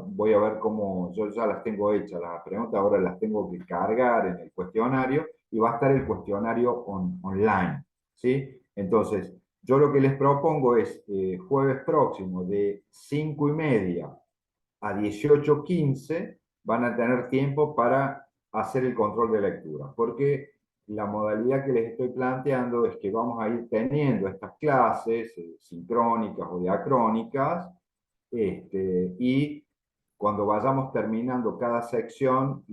Speaker 1: voy a ver cómo, yo ya las tengo hechas las preguntas, ahora las tengo que cargar en el cuestionario y va a estar el cuestionario online, ¿sí? Entonces, yo lo que les propongo es jueves próximo de 5:30 a 18:15 van a tener tiempo para hacer el control de lectura, porque la modalidad que les estoy planteando es que vamos a ir teniendo estas clases sincrónicas o diacrónicas, y cuando vayamos terminando cada sección,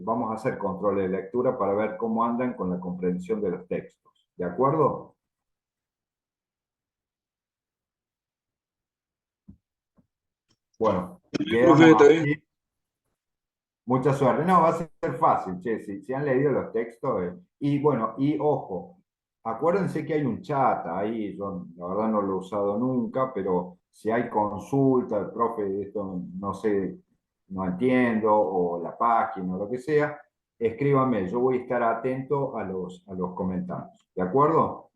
Speaker 1: vamos a hacer control de lectura para ver cómo andan con la comprensión de los textos. ¿De acuerdo? Bueno,
Speaker 2: Profe,
Speaker 1: quedamos
Speaker 2: está bien.
Speaker 1: así. Mucha suerte. No, va a ser fácil, che, si han leído los textos. Y bueno, y ojo, acuérdense que hay un chat ahí, yo la verdad no lo he usado nunca, pero si hay consulta, el profe, esto no sé, no entiendo, o la página, o lo que sea, escríbanme, yo voy a estar atento a los comentarios. ¿De acuerdo?